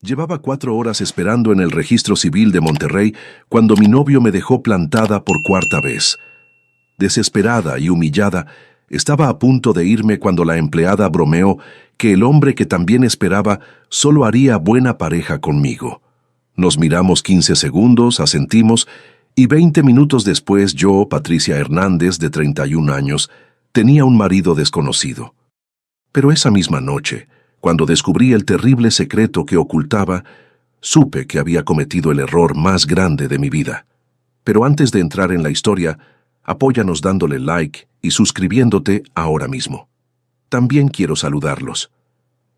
Llevaba 4 horas esperando en el registro civil de Monterrey cuando mi novio me dejó plantada por cuarta vez. Desesperada y humillada, estaba a punto de irme cuando la empleada bromeó que el hombre que también esperaba solo haría buena pareja conmigo. Nos miramos 15 segundos, asentimos, y 20 minutos después yo, Patricia Hernández, de 31 años, tenía un marido desconocido. Pero esa misma noche, cuando descubrí el terrible secreto que ocultaba, supe que había cometido el error más grande de mi vida. Pero antes de entrar en la historia, apóyanos dándole like y suscribiéndote ahora mismo. También quiero saludarlos.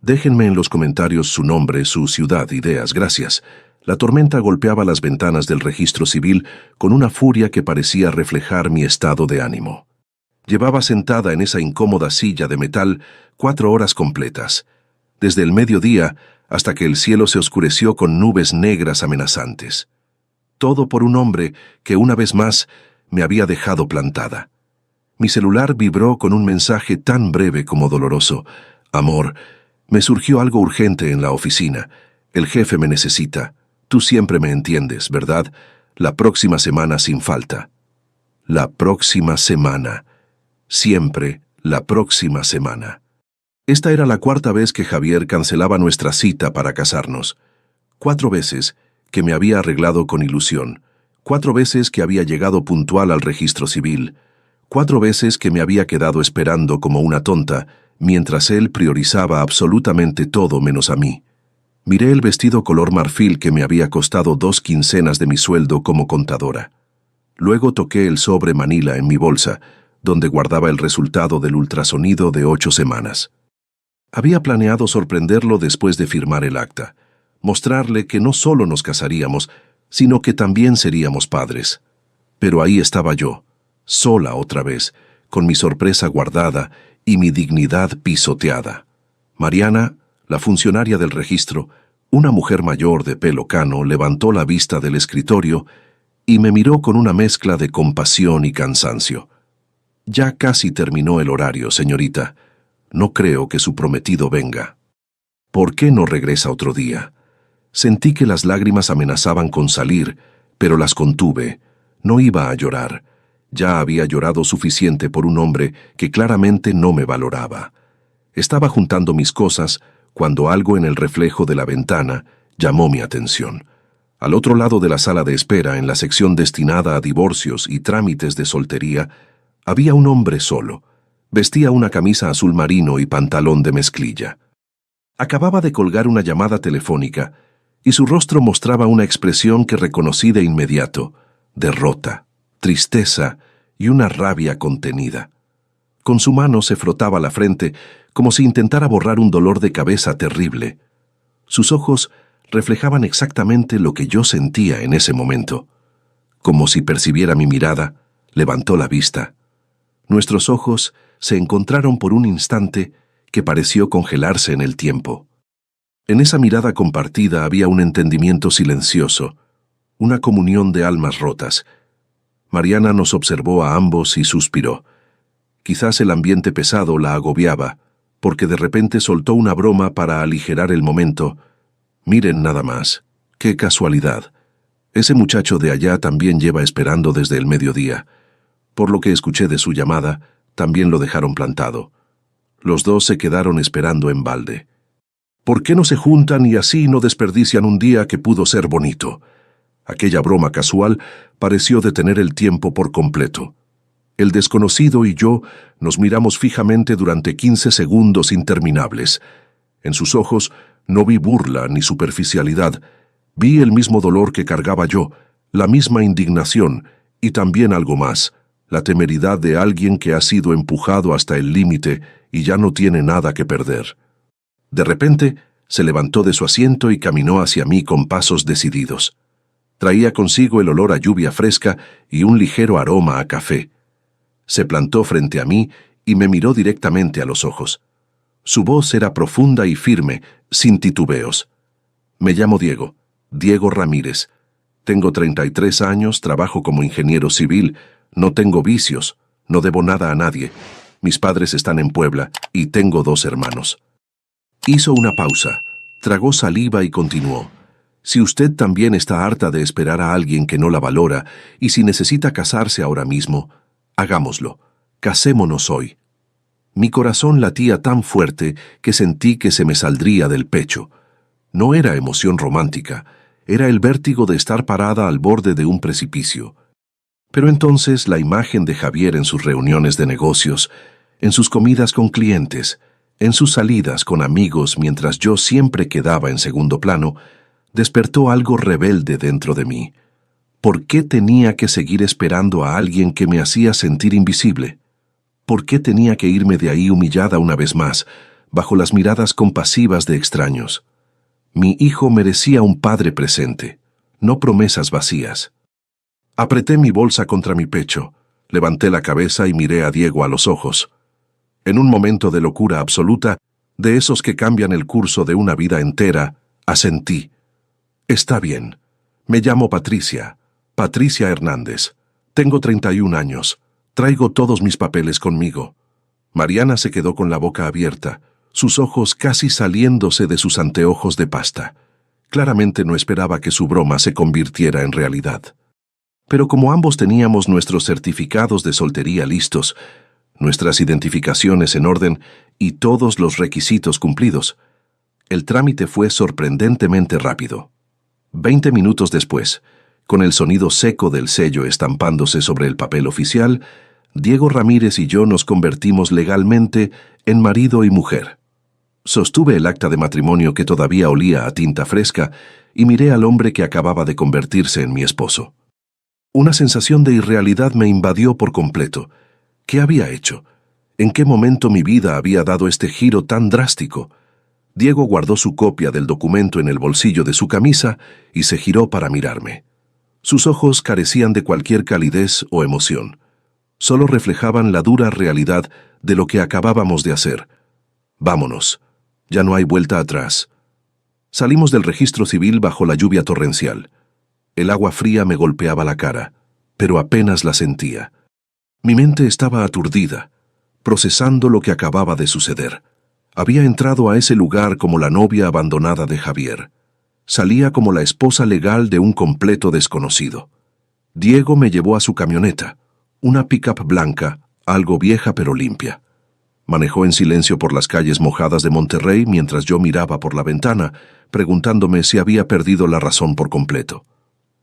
Déjenme en los comentarios su nombre, su ciudad, ideas, gracias. La tormenta golpeaba las ventanas del registro civil con una furia que parecía reflejar mi estado de ánimo. Llevaba sentada en esa incómoda silla de metal 4 horas completas, desde el mediodía hasta que el cielo se oscureció con nubes negras amenazantes. Todo por un hombre que una vez más me había dejado plantada. Mi celular vibró con un mensaje tan breve como doloroso. Amor, me surgió algo urgente en la oficina. El jefe me necesita. Tú siempre me entiendes, ¿verdad? La próxima semana sin falta. La próxima semana. Siempre la próxima semana. Esta era la 4ª vez que Javier cancelaba nuestra cita para casarnos. 4 veces que me había arreglado con ilusión. 4 veces que había llegado puntual al registro civil. 4 veces que me había quedado esperando como una tonta, mientras él priorizaba absolutamente todo menos a mí. Miré el vestido color marfil que me había costado 2 quincenas de mi sueldo como contadora. Luego toqué el sobre Manila en mi bolsa, donde guardaba el resultado del ultrasonido de 8 semanas. Había planeado sorprenderlo después de firmar el acta, mostrarle que no solo nos casaríamos, sino que también seríamos padres. Pero ahí estaba yo, sola otra vez, con mi sorpresa guardada y mi dignidad pisoteada. Mariana, la funcionaria del registro, una mujer mayor de pelo cano, levantó la vista del escritorio y me miró con una mezcla de compasión y cansancio. Ya casi terminó el horario, señorita. No creo que su prometido venga. ¿Por qué no regresa otro día? Sentí que las lágrimas amenazaban con salir, pero las contuve. No iba a llorar. Ya había llorado suficiente por un hombre que claramente no me valoraba. Estaba juntando mis cosas cuando algo en el reflejo de la ventana llamó mi atención. Al otro lado de la sala de espera, en la sección destinada a divorcios y trámites de soltería, había un hombre solo. Vestía una camisa azul marino y pantalón de mezclilla. Acababa de colgar una llamada telefónica y su rostro mostraba una expresión que reconocí de inmediato: derrota, tristeza y una rabia contenida. Con su mano se frotaba la frente como si intentara borrar un dolor de cabeza terrible. Sus ojos reflejaban exactamente lo que yo sentía en ese momento. Como si percibiera mi mirada, levantó la vista. Nuestros ojos se encontraron por un instante que pareció congelarse en el tiempo. En esa mirada compartida había un entendimiento silencioso, una comunión de almas rotas. Mariana nos observó a ambos y suspiró. Quizás el ambiente pesado la agobiaba, porque de repente soltó una broma para aligerar el momento. Miren nada más, qué casualidad. Ese muchacho de allá también lleva esperando desde el mediodía. Por lo que escuché de su llamada, también lo dejaron plantado. Los dos se quedaron esperando en balde. ¿Por qué no se juntan y así no desperdician un día que pudo ser bonito? Aquella broma casual pareció detener el tiempo por completo. El desconocido y yo nos miramos fijamente durante 15 segundos interminables. En sus ojos no vi burla ni superficialidad. Vi el mismo dolor que cargaba yo, la misma indignación y también algo más: la temeridad de alguien que ha sido empujado hasta el límite y ya no tiene nada que perder. De repente, se levantó de su asiento y caminó hacia mí con pasos decididos. Traía consigo el olor a lluvia fresca y un ligero aroma a café. Se plantó frente a mí y me miró directamente a los ojos. Su voz era profunda y firme, sin titubeos. Me llamo Diego, Diego Ramírez. Tengo 33 años, trabajo como ingeniero civil, no tengo vicios, no debo nada a nadie. Mis padres están en Puebla y tengo 2 hermanos. Hizo una pausa, Tragó saliva y continuó. Si usted también está harta de esperar a alguien que no la valora y si necesita casarse ahora mismo, hagámoslo. Casémonos hoy. Mi corazón latía tan fuerte que sentí que se me saldría del pecho. No era emoción romántica, era el vértigo de estar parada al borde de un precipicio. Pero entonces la imagen de Javier en sus reuniones de negocios, en sus comidas con clientes, en sus salidas con amigos mientras yo siempre quedaba en segundo plano, despertó algo rebelde dentro de mí. ¿Por qué tenía que seguir esperando a alguien que me hacía sentir invisible? ¿Por qué tenía que irme de ahí humillada una vez más, bajo las miradas compasivas de extraños? Mi hijo merecía un padre presente, no promesas vacías. Apreté mi bolsa contra mi pecho, levanté la cabeza y miré a Diego a los ojos. En un momento de locura absoluta, de esos que cambian el curso de una vida entera, asentí. Está bien. Me llamo Patricia. Patricia Hernández. Tengo 31 años. Traigo todos mis papeles conmigo. Mariana se quedó con la boca abierta, sus ojos casi saliéndose de sus anteojos de pasta. Claramente no esperaba que su broma se convirtiera en realidad. Pero como ambos teníamos nuestros certificados de soltería listos, nuestras identificaciones en orden y todos los requisitos cumplidos, el trámite fue sorprendentemente rápido. 20 minutos después, con el sonido seco del sello estampándose sobre el papel oficial, Diego Ramírez y yo nos convertimos legalmente en marido y mujer. Sostuve el acta de matrimonio que todavía olía a tinta fresca y miré al hombre que acababa de convertirse en mi esposo. Una sensación de irrealidad me invadió por completo. ¿Qué había hecho? ¿En qué momento mi vida había dado este giro tan drástico? Diego guardó su copia del documento en el bolsillo de su camisa y se giró para mirarme. Sus ojos carecían de cualquier calidez o emoción. Solo reflejaban la dura realidad de lo que acabábamos de hacer. Vámonos. Ya no hay vuelta atrás. Salimos del registro civil bajo la lluvia torrencial. El agua fría me golpeaba la cara, pero apenas la sentía. Mi mente estaba aturdida, procesando lo que acababa de suceder. Había entrado a ese lugar como la novia abandonada de Javier. Salía como la esposa legal de un completo desconocido. Diego me llevó a su camioneta, una pick-up blanca, algo vieja pero limpia. Manejó en silencio por las calles mojadas de Monterrey mientras yo miraba por la ventana, preguntándome si había perdido la razón por completo.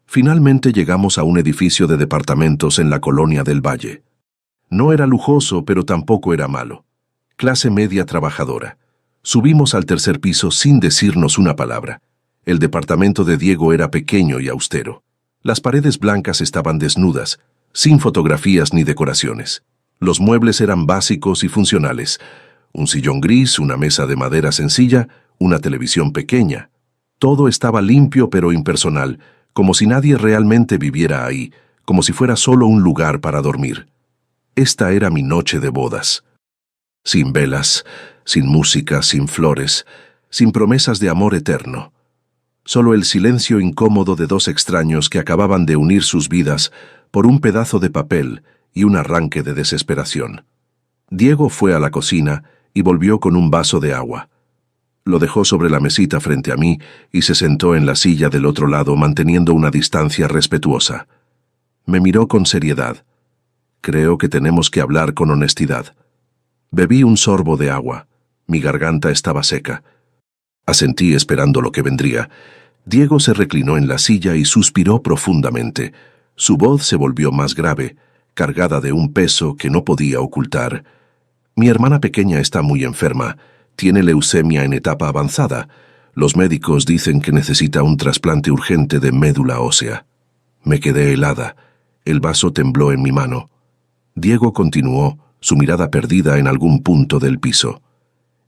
Finalmente llegamos a un edificio de departamentos en la colonia del Valle. No era lujoso, pero tampoco era malo. Clase media trabajadora. Subimos al tercer piso sin decirnos una palabra. El departamento de Diego era pequeño y austero. Las paredes blancas estaban desnudas, sin fotografías ni decoraciones. Los muebles eran básicos y funcionales. Un sillón gris, una mesa de madera sencilla, una televisión pequeña. Todo estaba limpio pero impersonal, como si nadie realmente viviera ahí, como si fuera solo un lugar para dormir. Esta era mi noche de bodas. Sin velas, sin música, sin flores, sin promesas de amor eterno. Solo el silencio incómodo de dos extraños que acababan de unir sus vidas por un pedazo de papel y un arranque de desesperación. Diego fue a la cocina y volvió con un vaso de agua. Lo dejó sobre la mesita frente a mí y se sentó en la silla del otro lado manteniendo una distancia respetuosa. Me miró con seriedad. Creo que tenemos que hablar con honestidad. Bebí un sorbo de agua. Mi garganta estaba seca. Asentí esperando lo que vendría. Diego se reclinó en la silla y suspiró profundamente. Su voz se volvió más grave, cargada de un peso que no podía ocultar. Mi hermana pequeña está muy enferma. Tiene leucemia en etapa avanzada. Los médicos dicen que necesita un trasplante urgente de médula ósea. Me quedé helada. El vaso tembló en mi mano. Diego continuó, su mirada perdida en algún punto del piso.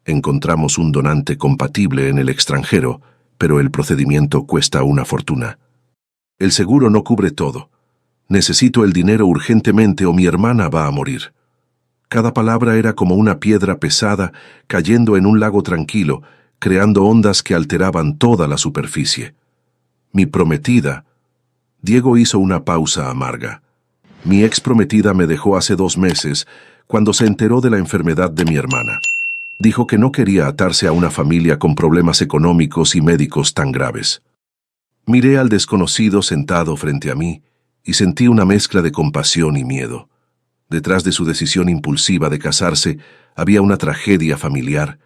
Encontramos un donante compatible en el extranjero, pero el procedimiento cuesta una fortuna. El seguro no cubre todo. Necesito el dinero urgentemente o mi hermana va a morir. Cada palabra era como una piedra pesada cayendo en un lago tranquilo, creando ondas que alteraban toda la superficie. Mi prometida. Diego hizo una pausa amarga. Mi ex prometida me dejó hace 2 meses, cuando se enteró de la enfermedad de mi hermana. Dijo que no quería atarse a una familia con problemas económicos y médicos tan graves. Miré al desconocido sentado frente a mí y sentí una mezcla de compasión y miedo. Detrás de su decisión impulsiva de casarse había una tragedia familiar,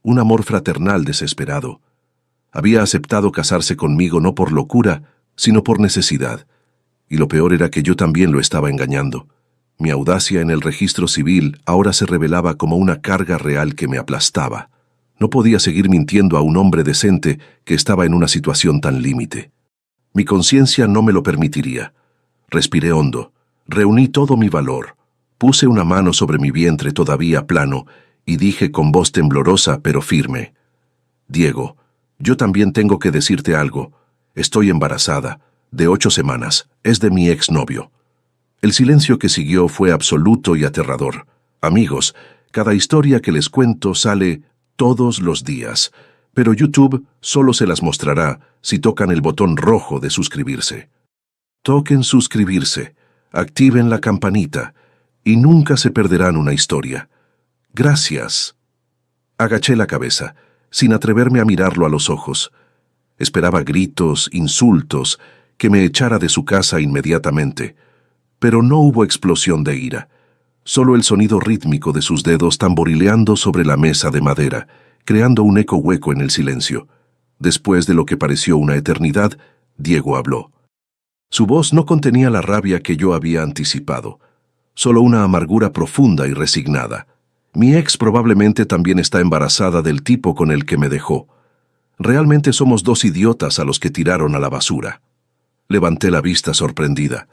un amor fraternal desesperado. Había aceptado casarse conmigo no por locura, sino por necesidad. Y lo peor era que yo también lo estaba engañando. Mi audacia en el registro civil ahora se revelaba como una carga real que me aplastaba. No podía seguir mintiendo a un hombre decente que estaba en una situación tan límite. Mi conciencia no me lo permitiría. Respiré hondo, reuní todo mi valor, puse una mano sobre mi vientre todavía plano y dije con voz temblorosa pero firme: Diego, yo también tengo que decirte algo. Estoy embarazada, de 8 semanas, es de mi exnovio. El silencio que siguió fue absoluto y aterrador. Amigos, cada historia que les cuento sale todos los días, pero YouTube solo se las mostrará si tocan el botón rojo de suscribirse. Toquen suscribirse, activen la campanita y nunca se perderán una historia. Gracias. Agaché la cabeza, sin atreverme a mirarlo a los ojos. Esperaba gritos, insultos, que me echara de su casa inmediatamente. Pero no hubo explosión de ira, solo el sonido rítmico de sus dedos tamborileando sobre la mesa de madera, creando un eco hueco en el silencio. Después de lo que pareció una eternidad, Diego habló. Su voz no contenía la rabia que yo había anticipado, solo una amargura profunda y resignada. Mi ex probablemente también está embarazada del tipo con el que me dejó. Realmente somos 2 idiotas a los que tiraron a la basura. Levanté la vista sorprendida.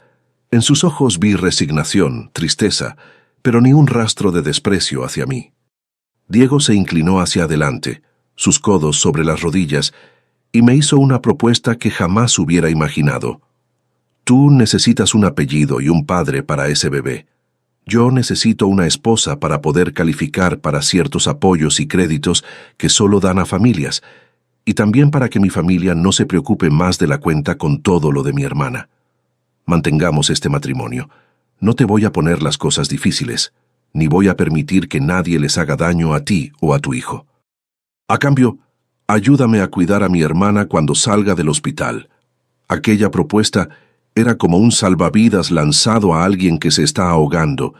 En sus ojos vi resignación, tristeza, pero ni un rastro de desprecio hacia mí. Diego se inclinó hacia adelante, sus codos sobre las rodillas, y me hizo una propuesta que jamás hubiera imaginado. Tú necesitas un apellido y un padre para ese bebé. Yo necesito una esposa para poder calificar para ciertos apoyos y créditos que solo dan a familias, y también para que mi familia no se preocupe más de la cuenta con todo lo de mi hermana. Mantengamos este matrimonio. No te voy a poner las cosas difíciles, ni voy a permitir que nadie les haga daño a ti o a tu hijo. A cambio, ayúdame a cuidar a mi hermana cuando salga del hospital. Aquella propuesta era como un salvavidas lanzado a alguien que se está ahogando,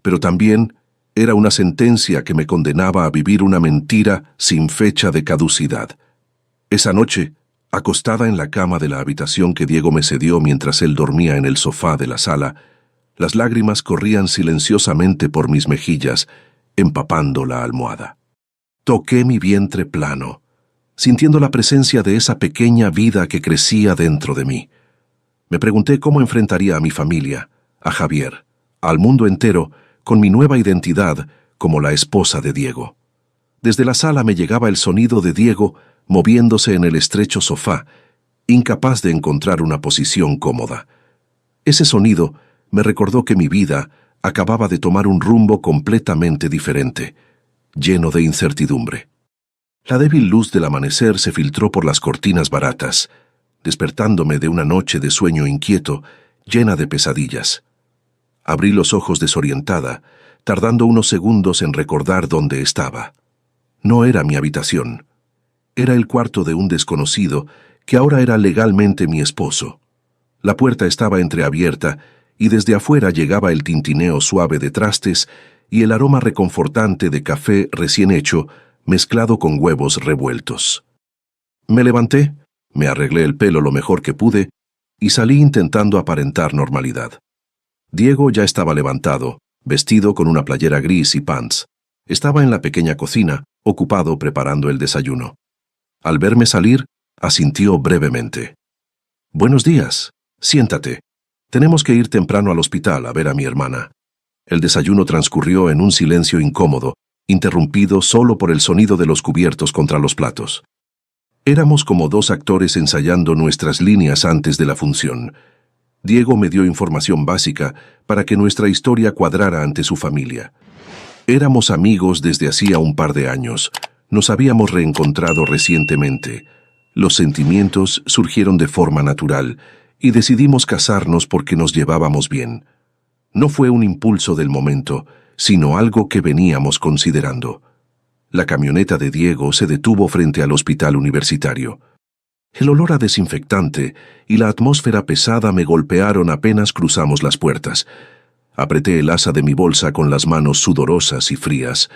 pero también era una sentencia que me condenaba a vivir una mentira sin fecha de caducidad. Esa noche, acostada en la cama de la habitación que Diego me cedió mientras él dormía en el sofá de la sala, las lágrimas corrían silenciosamente por mis mejillas, empapando la almohada. Toqué mi vientre plano, sintiendo la presencia de esa pequeña vida que crecía dentro de mí. Me pregunté cómo enfrentaría a mi familia, a Javier, al mundo entero, con mi nueva identidad como la esposa de Diego. Desde la sala me llegaba el sonido de Diego moviéndose en el estrecho sofá, incapaz de encontrar una posición cómoda. Ese sonido me recordó que mi vida acababa de tomar un rumbo completamente diferente, lleno de incertidumbre. La débil luz del amanecer se filtró por las cortinas baratas, despertándome de una noche de sueño inquieto, llena de pesadillas. Abrí los ojos desorientada, tardando unos segundos en recordar dónde estaba. No era mi habitación. Era el cuarto de un desconocido que ahora era legalmente mi esposo. La puerta estaba entreabierta y desde afuera llegaba el tintineo suave de trastes y el aroma reconfortante de café recién hecho mezclado con huevos revueltos. Me levanté, me arreglé el pelo lo mejor que pude y salí intentando aparentar normalidad. Diego ya estaba levantado, vestido con una playera gris y pants. Estaba en la pequeña cocina, ocupado preparando el desayuno. Al verme salir, asintió brevemente. «Buenos días. Siéntate. Tenemos que ir temprano al hospital a ver a mi hermana». El desayuno transcurrió en un silencio incómodo, interrumpido solo por el sonido de los cubiertos contra los platos. Éramos como 2 actores ensayando nuestras líneas antes de la función. Diego me dio información básica para que nuestra historia cuadrara ante su familia. Éramos amigos desde hacía un par de años. Nos habíamos reencontrado recientemente. Los sentimientos surgieron de forma natural y decidimos casarnos porque nos llevábamos bien. No fue un impulso del momento, sino algo que veníamos considerando. La camioneta de Diego se detuvo frente al hospital universitario. El olor a desinfectante y la atmósfera pesada me golpearon apenas cruzamos las puertas. Apreté el asa de mi bolsa con las manos sudorosas y frías.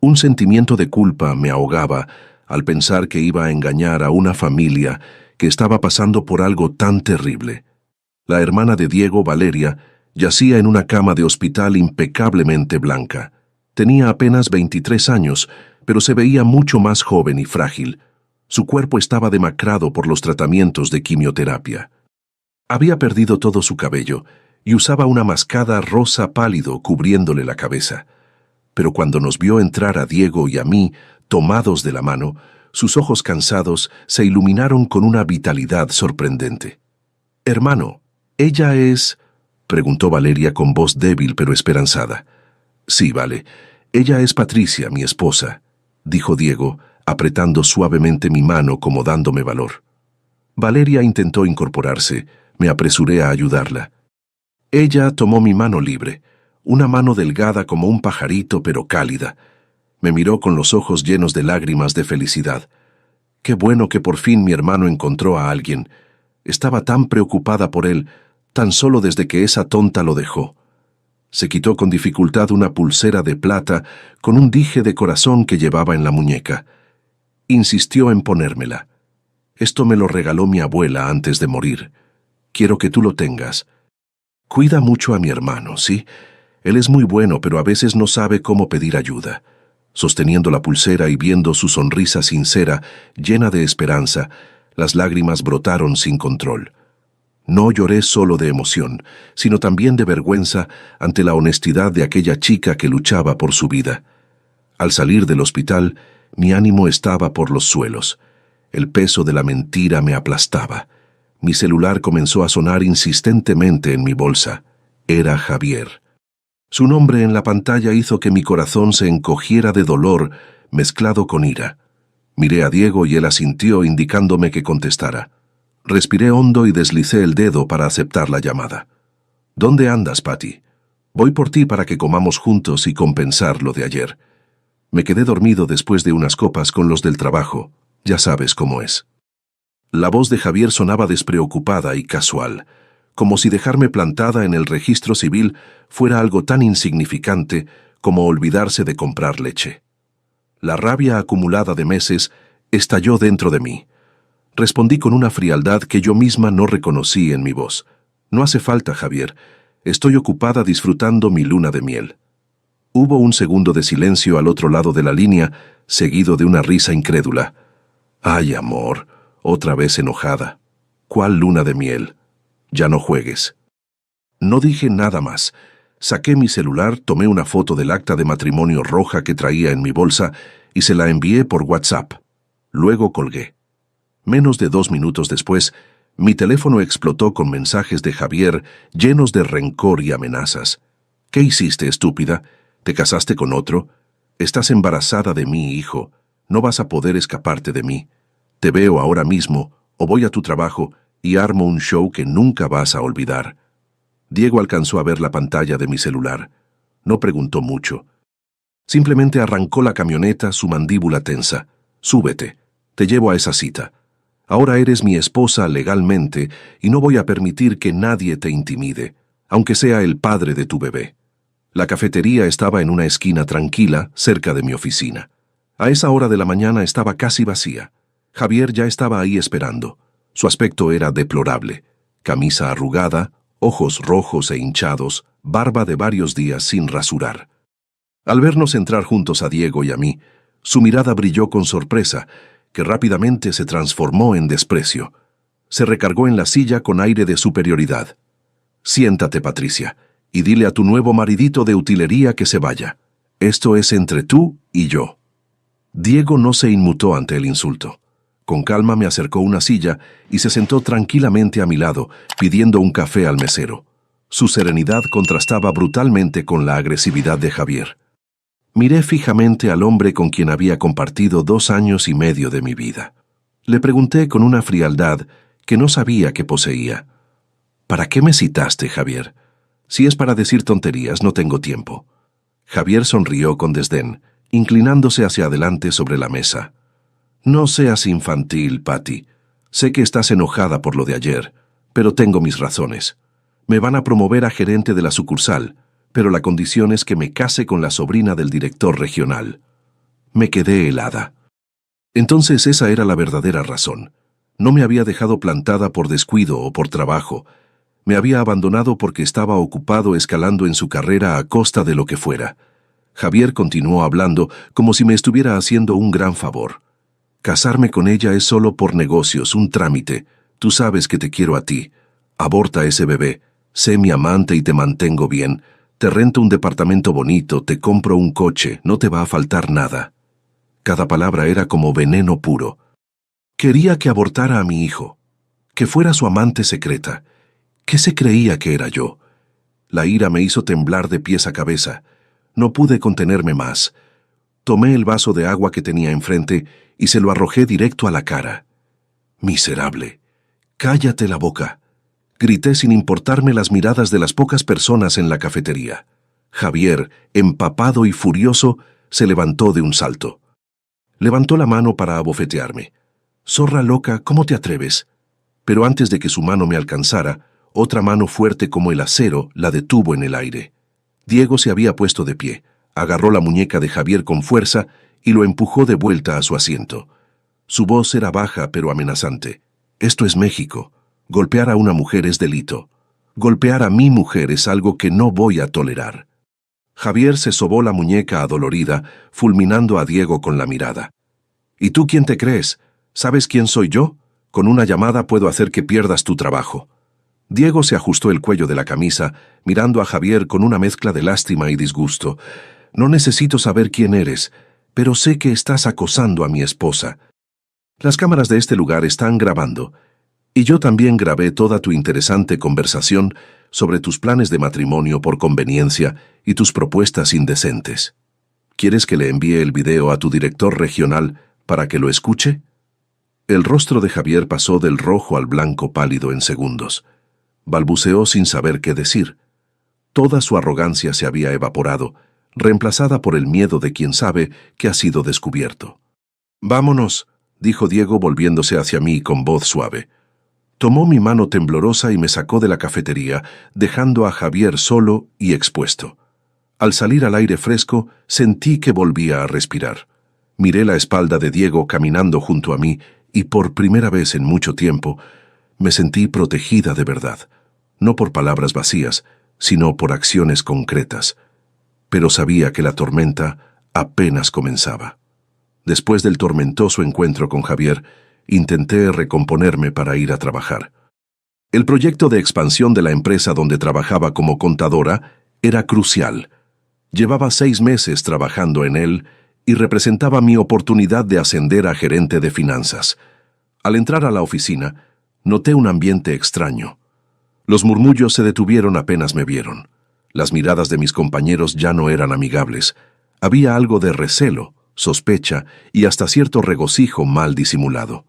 Un sentimiento de culpa me ahogaba al pensar que iba a engañar a una familia que estaba pasando por algo tan terrible. La hermana de Diego, Valeria, yacía en una cama de hospital impecablemente blanca. Tenía apenas 23 años, pero se veía mucho más joven y frágil. Su cuerpo estaba demacrado por los tratamientos de quimioterapia. Había perdido todo su cabello y usaba una mascada rosa pálido cubriéndole la cabeza. Pero cuando nos vio entrar a Diego y a mí, tomados de la mano, sus ojos cansados se iluminaron con una vitalidad sorprendente. «Hermano, ¿ella es...?» preguntó Valeria con voz débil pero esperanzada. «Sí, vale. Ella es Patricia, mi esposa», dijo Diego, apretando suavemente mi mano como dándome valor. Valeria intentó incorporarse. Me apresuré a ayudarla. Ella tomó mi mano libre, una mano delgada como un pajarito pero cálida. Me miró con los ojos llenos de lágrimas de felicidad. Qué bueno que por fin mi hermano encontró a alguien. Estaba tan preocupada por él, tan solo desde que esa tonta lo dejó. Se quitó con dificultad una pulsera de plata con un dije de corazón que llevaba en la muñeca. Insistió en ponérmela. «Esto me lo regaló mi abuela antes de morir. Quiero que tú lo tengas. Cuida mucho a mi hermano, ¿sí? Él es muy bueno, pero a veces no sabe cómo pedir ayuda». Sosteniendo la pulsera y viendo su sonrisa sincera, llena de esperanza, las lágrimas brotaron sin control. No lloré solo de emoción, sino también de vergüenza ante la honestidad de aquella chica que luchaba por su vida. Al salir del hospital, mi ánimo estaba por los suelos. El peso de la mentira me aplastaba. Mi celular comenzó a sonar insistentemente en mi bolsa. Era Javier. Su nombre en la pantalla hizo que mi corazón se encogiera de dolor mezclado con ira. Miré a Diego y él asintió indicándome que contestara. Respiré hondo y deslicé el dedo para aceptar la llamada. «¿Dónde andas, Patty? Voy por ti para que comamos juntos y compensar lo de ayer. Me quedé dormido después de unas copas con los del trabajo. Ya sabes cómo es». La voz de Javier sonaba despreocupada y casual, como si dejarme plantada en el registro civil fuera algo tan insignificante como olvidarse de comprar leche. La rabia acumulada de meses estalló dentro de mí. Respondí con una frialdad que yo misma no reconocí en mi voz. «No hace falta, Javier. Estoy ocupada disfrutando mi luna de miel». Hubo un segundo de silencio al otro lado de la línea, seguido de una risa incrédula. «Ay, amor», otra vez enojada. «¿Cuál luna de miel? Ya no juegues». No dije nada más. Saqué mi celular, tomé una foto del acta de matrimonio roja que traía en mi bolsa y se la envié por WhatsApp. Luego colgué. Menos de 2 minutos después, mi teléfono explotó con mensajes de Javier llenos de rencor y amenazas. «¿Qué hiciste, estúpida? ¿Te casaste con otro? Estás embarazada de mí, hijo. No vas a poder escaparte de mí. Te veo ahora mismo, o voy a tu trabajo y armo un show que nunca vas a olvidar». Diego alcanzó a ver la pantalla de mi celular. No preguntó mucho. Simplemente arrancó la camioneta, su mandíbula tensa. «Súbete. Te llevo a esa cita. Ahora eres mi esposa legalmente y no voy a permitir que nadie te intimide, aunque sea el padre de tu bebé». La cafetería estaba en una esquina tranquila, cerca de mi oficina. A esa hora de la mañana estaba casi vacía. Javier ya estaba ahí esperando. Su aspecto era deplorable. Camisa arrugada, ojos rojos e hinchados, barba de varios días sin rasurar. Al vernos entrar juntos a Diego y a mí, su mirada brilló con sorpresa, que rápidamente se transformó en desprecio. Se recargó en la silla con aire de superioridad. «Siéntate, Patricia, y dile a tu nuevo maridito de utilería que se vaya. Esto es entre tú y yo». Diego no se inmutó ante el insulto. Con calma me acercó una silla y se sentó tranquilamente a mi lado, pidiendo un café al mesero. Su serenidad contrastaba brutalmente con la agresividad de Javier. Miré fijamente al hombre con quien había compartido 2 años y medio de mi vida. Le pregunté con una frialdad que no sabía que poseía. «¿Para qué me citaste, Javier? Si es para decir tonterías, no tengo tiempo». Javier sonrió con desdén. inclinándose hacia adelante sobre la mesa. No seas infantil, Patty. Sé que estás enojada por lo de ayer, pero tengo mis razones. Me van a promover a gerente de la sucursal, pero la condición es que me case con la sobrina del director regional. Me quedé helada. Entonces esa era la verdadera razón. No me había dejado plantada por descuido o por trabajo. Me había abandonado porque estaba ocupado escalando en su carrera a costa de lo que fuera. Javier continuó hablando como si me estuviera haciendo un gran favor. Casarme con ella es solo por negocios, un trámite. Tú sabes que te quiero a ti. Aborta ese bebé. Sé mi amante y te mantengo bien. Te rento un departamento bonito, te compro un coche, no te va a faltar nada. Cada palabra era como veneno puro. Quería que abortara a mi hijo, que fuera su amante secreta. ¿Qué se creía que era yo? La ira me hizo temblar de pies a cabeza. No pude contenerme más. Tomé el vaso de agua que tenía enfrente y se lo arrojé directo a la cara. Miserable. Cállate la boca. Grité sin importarme las miradas de las pocas personas en la cafetería. Javier, empapado y furioso, se levantó de un salto. Levantó la mano para abofetearme. «Zorra loca, ¿cómo te atreves?» Pero antes de que su mano me alcanzara, otra mano fuerte como el acero la detuvo en el aire. Diego se había puesto de pie, agarró la muñeca de Javier con fuerza y lo empujó de vuelta a su asiento. Su voz era baja pero amenazante. «Esto es México. Golpear a una mujer es delito. Golpear a mi mujer es algo que no voy a tolerar». Javier se sobó la muñeca adolorida, fulminando a Diego con la mirada. «¿Y tú quién te crees? ¿Sabes quién soy yo? Con una llamada puedo hacer que pierdas tu trabajo». Diego se ajustó el cuello de la camisa, mirando a Javier con una mezcla de lástima y disgusto. «No necesito saber quién eres, pero sé que estás acosando a mi esposa. Las cámaras de este lugar están grabando, y yo también grabé toda tu interesante conversación sobre tus planes de matrimonio por conveniencia y tus propuestas indecentes. ¿Quieres que le envíe el video a tu director regional para que lo escuche?» El rostro de Javier pasó del rojo al blanco pálido en segundos. Balbuceó sin saber qué decir. Toda su arrogancia se había evaporado, reemplazada por el miedo de quien sabe que ha sido descubierto. «Vámonos», dijo Diego volviéndose hacia mí con voz suave. Tomó mi mano temblorosa y me sacó de la cafetería, dejando a Javier solo y expuesto. Al salir al aire fresco, sentí que volvía a respirar. Miré la espalda de Diego caminando junto a mí y por primera vez en mucho tiempo me sentí protegida de verdad, no por palabras vacías, sino por acciones concretas. Pero sabía que la tormenta apenas comenzaba. Después del tormentoso encuentro con Javier, intenté recomponerme para ir a trabajar. El proyecto de expansión de la empresa donde trabajaba como contadora era crucial. Llevaba 6 meses trabajando en él y representaba mi oportunidad de ascender a gerente de finanzas. Al entrar a la oficina, noté un ambiente extraño. Los murmullos se detuvieron apenas me vieron. Las miradas de mis compañeros ya no eran amigables. Había algo de recelo, sospecha y hasta cierto regocijo mal disimulado.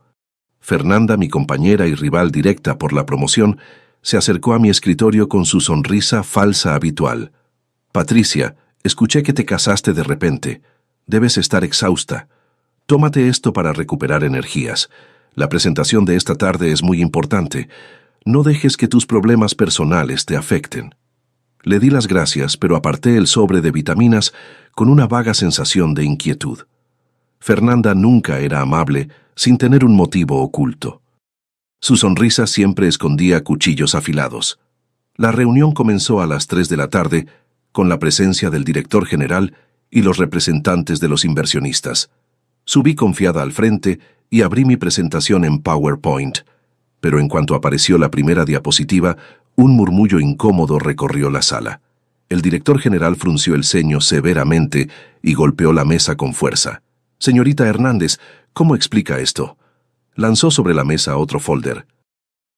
Fernanda, mi compañera y rival directa por la promoción, se acercó a mi escritorio con su sonrisa falsa habitual. «Patricia, escuché que te casaste de repente. Debes estar exhausta. Tómate esto para recuperar energías. La presentación de esta tarde es muy importante. No dejes que tus problemas personales te afecten». Le di las gracias, pero aparté el sobre de vitaminas con una vaga sensación de inquietud. Fernanda nunca era amable, sin tener un motivo oculto. Su sonrisa siempre escondía cuchillos afilados. La reunión comenzó a las 3 de la tarde, con la presencia del director general y los representantes de los inversionistas. Subí confiada al frente y abrí mi presentación en PowerPoint, pero en cuanto apareció la primera diapositiva, un murmullo incómodo recorrió la sala. El director general frunció el ceño severamente y golpeó la mesa con fuerza. «Señorita Hernández, ¿cómo explica esto?» Lanzó sobre la mesa otro folder.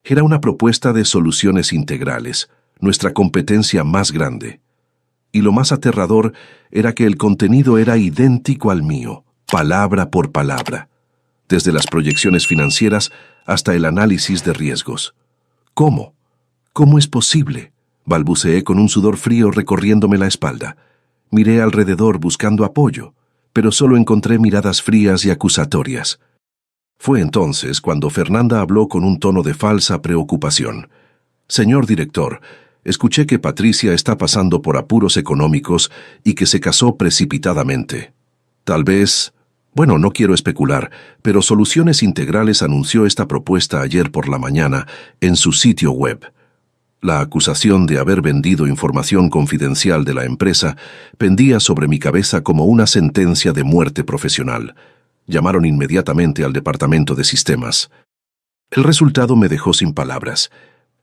Era una propuesta de soluciones integrales, nuestra competencia más grande. Y lo más aterrador era que el contenido era idéntico al mío, palabra por palabra, desde las proyecciones financieras hasta el análisis de riesgos. «¿Cómo? ¿Cómo es posible?», balbuceé con un sudor frío recorriéndome la espalda. Miré alrededor buscando apoyo, pero solo encontré miradas frías y acusatorias. Fue entonces cuando Fernanda habló con un tono de falsa preocupación. «Señor director, escuché que Patricia está pasando por apuros económicos y que se casó precipitadamente. Tal vez... Bueno, no quiero especular, pero Soluciones Integrales anunció esta propuesta ayer por la mañana en su sitio web. La acusación de haber vendido información confidencial de la empresa pendía sobre mi cabeza como una sentencia de muerte profesional. Llamaron inmediatamente al departamento de sistemas. El resultado me dejó sin palabras.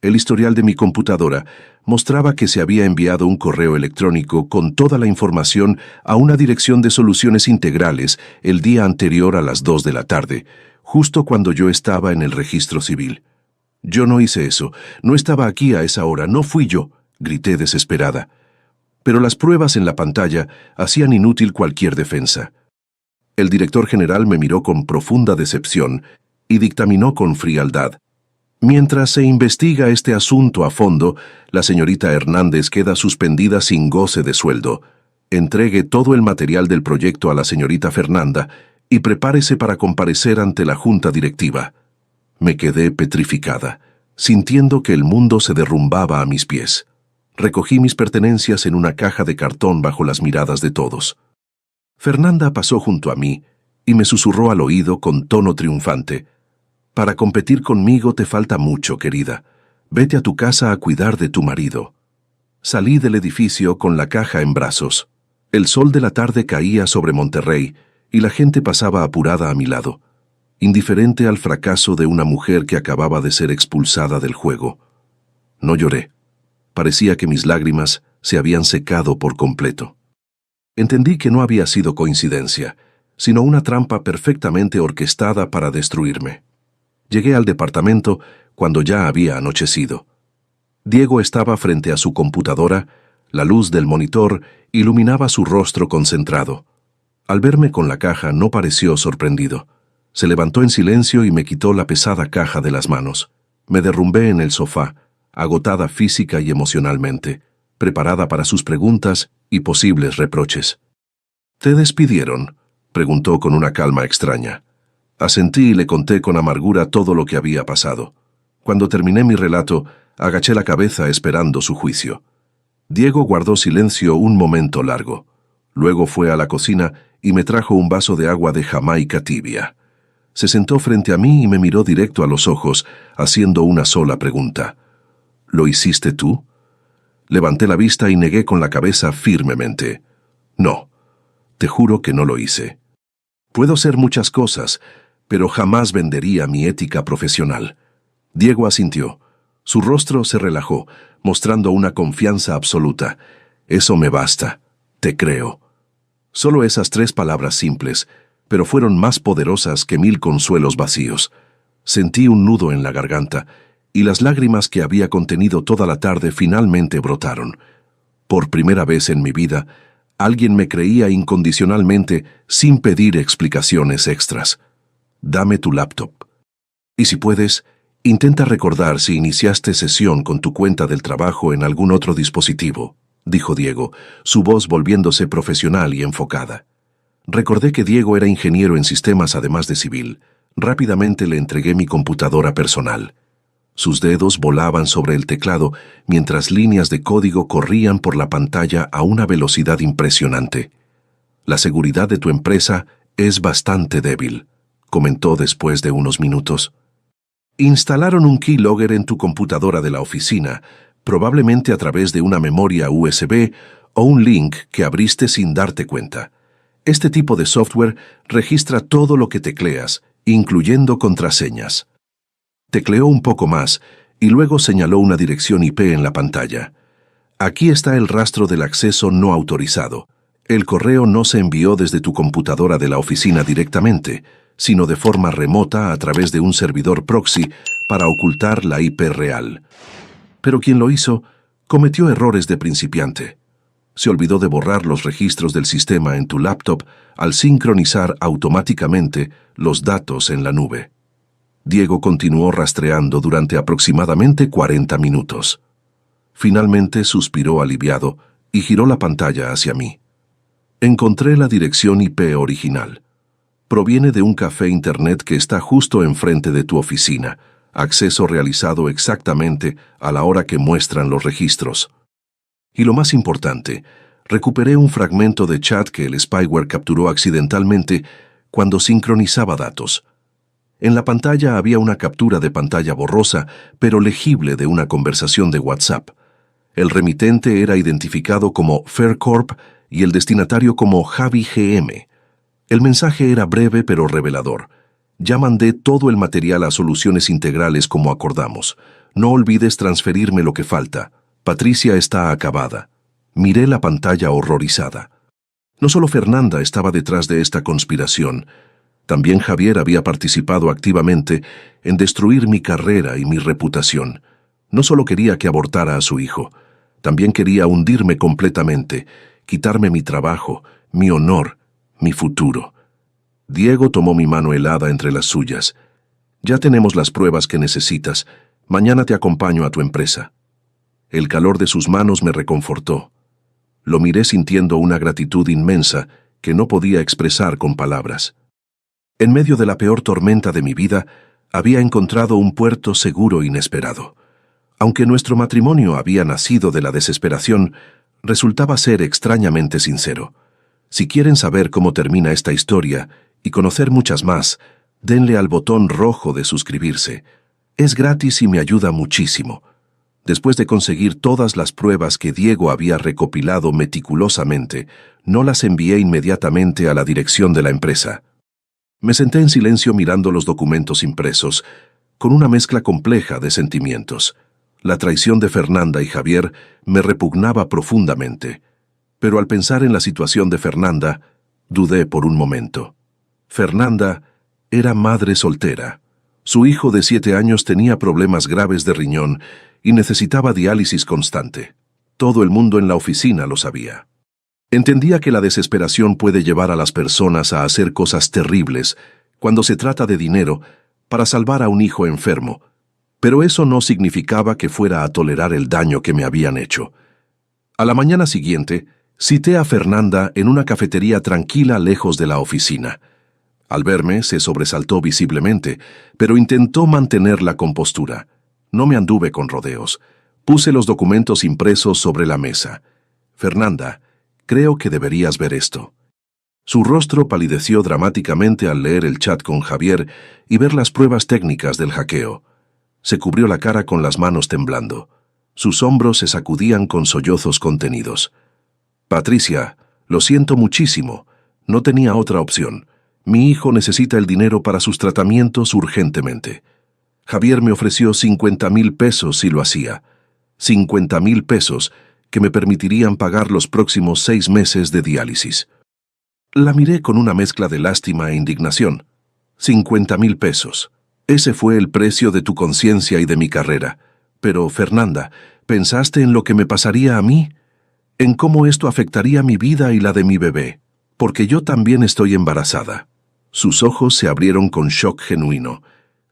El historial de mi computadora mostraba que se había enviado un correo electrónico con toda la información a una dirección de Soluciones Integrales el día anterior a las 2 de la tarde, justo cuando yo estaba en el registro civil. «Yo no hice eso, no estaba aquí a esa hora, no fui yo», grité desesperada. Pero las pruebas en la pantalla hacían inútil cualquier defensa. El director general me miró con profunda decepción y dictaminó con frialdad: «Mientras se investiga este asunto a fondo, la señorita Hernández queda suspendida sin goce de sueldo. Entregue todo el material del proyecto a la señorita Fernanda y prepárese para comparecer ante la junta directiva». Me quedé petrificada, sintiendo que el mundo se derrumbaba a mis pies. Recogí mis pertenencias en una caja de cartón bajo las miradas de todos. Fernanda pasó junto a mí y me susurró al oído con tono triunfante: «Para competir conmigo te falta mucho, querida. Vete a tu casa a cuidar de tu marido». Salí del edificio con la caja en brazos. El sol de la tarde caía sobre Monterrey y la gente pasaba apurada a mi lado, indiferente al fracaso de una mujer que acababa de ser expulsada del juego. No lloré. Parecía que mis lágrimas se habían secado por completo. Entendí que no había sido coincidencia, sino una trampa perfectamente orquestada para destruirme. Llegué al departamento cuando ya había anochecido. Diego estaba frente a su computadora, la luz del monitor iluminaba su rostro concentrado. Al verme con la caja no pareció sorprendido. Se levantó en silencio y me quitó la pesada caja de las manos. Me derrumbé en el sofá, agotada física y emocionalmente, preparada para sus preguntas y posibles reproches. «¿Te despidieron?», preguntó con una calma extraña. Asentí y le conté con amargura todo lo que había pasado. Cuando terminé mi relato, agaché la cabeza esperando su juicio. Diego guardó silencio un momento largo. Luego fue a la cocina y me trajo un vaso de agua de Jamaica tibia. Se sentó frente a mí y me miró directo a los ojos, haciendo una sola pregunta: «¿Lo hiciste tú?». Levanté la vista y negué con la cabeza firmemente: «No, te juro que no lo hice. Puedo ser muchas cosas, pero jamás vendería mi ética profesional». Diego asintió. Su rostro se relajó, mostrando una confianza absoluta. «Eso me basta. Te creo». Solo esas 3 palabras simples, pero fueron más poderosas que 1000 consuelos vacíos. Sentí un nudo en la garganta, y las lágrimas que había contenido toda la tarde finalmente brotaron. Por primera vez en mi vida, alguien me creía incondicionalmente sin pedir explicaciones extras. «Dame tu laptop. Y si puedes, intenta recordar si iniciaste sesión con tu cuenta del trabajo en algún otro dispositivo», dijo Diego, su voz volviéndose profesional y enfocada. Recordé que Diego era ingeniero en sistemas además de civil. Rápidamente le entregué mi computadora personal. Sus dedos volaban sobre el teclado mientras líneas de código corrían por la pantalla a una velocidad impresionante. «La seguridad de tu empresa es bastante débil», comentó después de unos minutos. «Instalaron un keylogger en tu computadora de la oficina, probablemente a través de una memoria USB o un link que abriste sin darte cuenta. Este tipo de software registra todo lo que tecleas, incluyendo contraseñas». Tecleó un poco más y luego señaló una dirección IP en la pantalla. «Aquí está el rastro del acceso no autorizado. El correo no se envió desde tu computadora de la oficina directamente, sino de forma remota a través de un servidor proxy para ocultar la IP real. Pero quien lo hizo cometió errores de principiante. Se olvidó de borrar los registros del sistema en tu laptop al sincronizar automáticamente los datos en la nube». Diego continuó rastreando durante aproximadamente 40 minutos. Finalmente suspiró aliviado y giró la pantalla hacia mí. Encontré la dirección IP original. Proviene de un café internet que está justo enfrente de tu oficina. Acceso realizado exactamente a la hora que muestran los registros. Y lo más importante, recuperé un fragmento de chat que el spyware capturó accidentalmente cuando sincronizaba datos. En la pantalla había una captura de pantalla borrosa, pero legible de una conversación de WhatsApp. El remitente era identificado como Faircorp y el destinatario como Javi GM. El mensaje era breve pero revelador. Ya mandé todo el material a Soluciones Integrales como acordamos. No olvides transferirme lo que falta. Patricia está acabada. Miré la pantalla horrorizada. No solo Fernanda estaba detrás de esta conspiración, también Javier había participado activamente en destruir mi carrera y mi reputación. No solo quería que abortara a su hijo, también quería hundirme completamente, quitarme mi trabajo, mi honor, mi futuro. Diego tomó mi mano helada entre las suyas. Ya tenemos las pruebas que necesitas. Mañana te acompaño a tu empresa. El calor de sus manos me reconfortó. Lo miré sintiendo una gratitud inmensa que no podía expresar con palabras. En medio de la peor tormenta de mi vida, había encontrado un puerto seguro e inesperado. Aunque nuestro matrimonio había nacido de la desesperación, resultaba ser extrañamente sincero. Si quieren saber cómo termina esta historia y conocer muchas más, denle al botón rojo de suscribirse. Es gratis y me ayuda muchísimo. Después de conseguir todas las pruebas que Diego había recopilado meticulosamente, no las envié inmediatamente a la dirección de la empresa. Me senté en silencio mirando los documentos impresos, con una mezcla compleja de sentimientos. La traición de Fernanda y Javier me repugnaba profundamente, pero al pensar en la situación de Fernanda, dudé por un momento. Fernanda era madre soltera. Su hijo de 7 años tenía problemas graves de riñón y necesitaba diálisis constante. Todo el mundo en la oficina lo sabía. Entendía que la desesperación puede llevar a las personas a hacer cosas terribles cuando se trata de dinero para salvar a un hijo enfermo, pero eso no significaba que fuera a tolerar el daño que me habían hecho. A la mañana siguiente, cité a Fernanda en una cafetería tranquila lejos de la oficina. Al verme, se sobresaltó visiblemente, pero intentó mantener la compostura. No me anduve con rodeos. Puse los documentos impresos sobre la mesa. Fernanda, creo que deberías ver esto. Su rostro palideció dramáticamente al leer el chat con Javier y ver las pruebas técnicas del hackeo. Se cubrió la cara con las manos temblando. Sus hombros se sacudían con sollozos contenidos. Patricia, lo siento muchísimo. No tenía otra opción. Mi hijo necesita el dinero para sus tratamientos urgentemente. Javier me ofreció 50,000 pesos si lo hacía. 50,000 pesos que me permitirían pagar los próximos 6 meses de diálisis. La miré con una mezcla de lástima e indignación. 50,000 pesos. Ese fue el precio de tu conciencia y de mi carrera. Pero, Fernanda, ¿pensaste en lo que me pasaría a mí? ¿En cómo esto afectaría mi vida y la de mi bebé? Porque yo también estoy embarazada. Sus ojos se abrieron con shock genuino.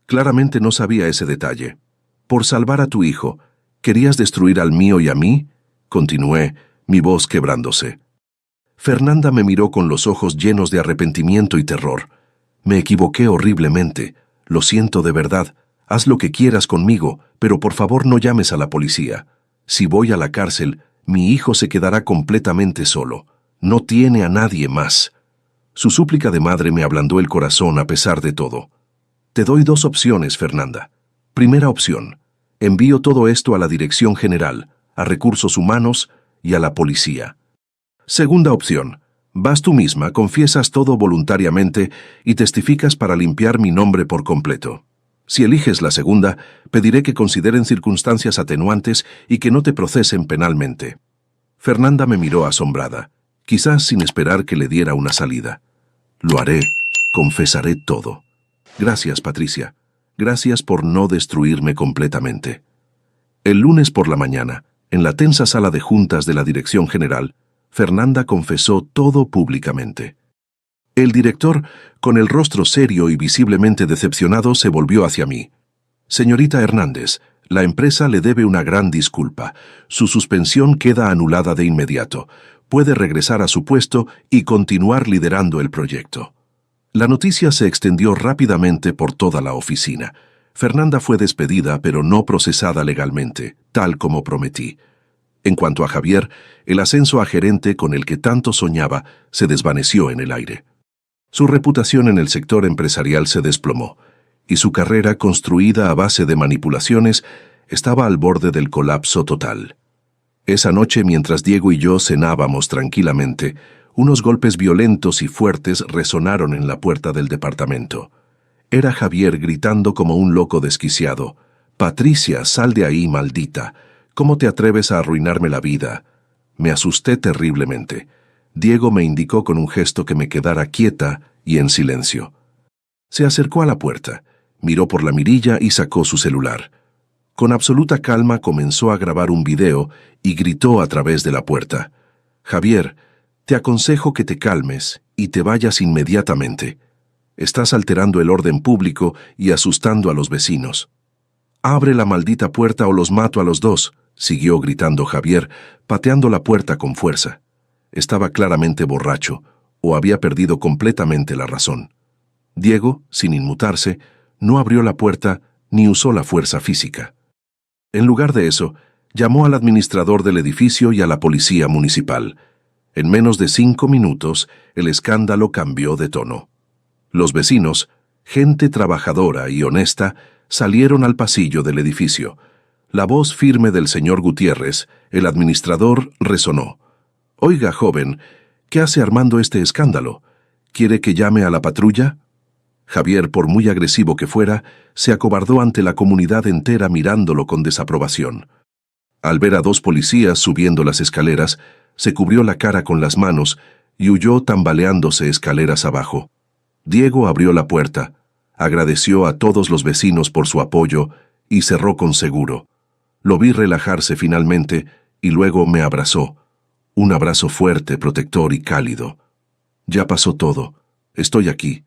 Claramente no sabía ese detalle. Por salvar a tu hijo, ¿querías destruir al mío y a mí? Continué, mi voz quebrándose. Fernanda me miró con los ojos llenos de arrepentimiento y terror. Me equivoqué horriblemente. Lo siento de verdad. Haz lo que quieras conmigo, pero por favor no llames a la policía. Si voy a la cárcel, mi hijo se quedará completamente solo. No tiene a nadie más. Su súplica de madre me ablandó el corazón a pesar de todo. Te doy 2 opciones, Fernanda. Primera opción. Envío todo esto a la Dirección General, a Recursos Humanos y a la policía. Segunda opción. Vas tú misma, confiesas todo voluntariamente y testificas para limpiar mi nombre por completo. Si eliges la segunda, pediré que consideren circunstancias atenuantes y que no te procesen penalmente. Fernanda me miró asombrada, quizás sin esperar que le diera una salida. Lo haré, confesaré todo. Gracias, Patricia. Gracias por no destruirme completamente. El lunes por la mañana, en la tensa sala de juntas de la Dirección General, Fernanda confesó todo públicamente. El director, con el rostro serio y visiblemente decepcionado, se volvió hacia mí. Señorita Hernández, la empresa le debe una gran disculpa. Su suspensión queda anulada de inmediato. puede regresar a su puesto y continuar liderando el proyecto. La noticia se extendió rápidamente por toda la oficina. Fernanda fue despedida, pero no procesada legalmente, tal como prometí. En cuanto a Javier, el ascenso a gerente con el que tanto soñaba se desvaneció en el aire. Su reputación en el sector empresarial se desplomó, y su carrera, construida a base de manipulaciones, estaba al borde del colapso total. Esa noche, mientras Diego y yo cenábamos tranquilamente, unos golpes violentos y fuertes resonaron en la puerta del departamento. Era Javier gritando como un loco desquiciado: «Patricia, sal de ahí, maldita. ¿Cómo te atreves a arruinarme la vida?» Me asusté terriblemente. Diego me indicó con un gesto que me quedara quieta y en silencio. Se acercó a la puerta, miró por la mirilla y sacó su celular. Con absoluta calma comenzó a grabar un video y gritó a través de la puerta: «Javier, te aconsejo que te calmes y te vayas inmediatamente. Estás alterando el orden público y asustando a los vecinos. Abre la maldita puerta o los mato a los dos», siguió gritando Javier, pateando la puerta con fuerza. Estaba claramente borracho, o había perdido completamente la razón. Diego, sin inmutarse, no abrió la puerta ni usó la fuerza física. En lugar de eso, llamó al administrador del edificio y a la policía municipal. En menos de 5 minutos, el escándalo cambió de tono. Los vecinos, gente trabajadora y honesta, salieron al pasillo del edificio. La voz firme del señor Gutiérrez, el administrador, resonó: «Oiga, joven, ¿qué hace armando este escándalo? ¿Quiere que llame a la patrulla?» Javier, por muy agresivo que fuera, se acobardó ante la comunidad entera mirándolo con desaprobación. Al ver a 2 policías subiendo las escaleras, se cubrió la cara con las manos y huyó tambaleándose escaleras abajo. Diego abrió la puerta, agradeció a todos los vecinos por su apoyo y cerró con seguro. Lo vi relajarse finalmente y luego me abrazó. Un abrazo fuerte, protector y cálido. «Ya pasó todo. Estoy aquí.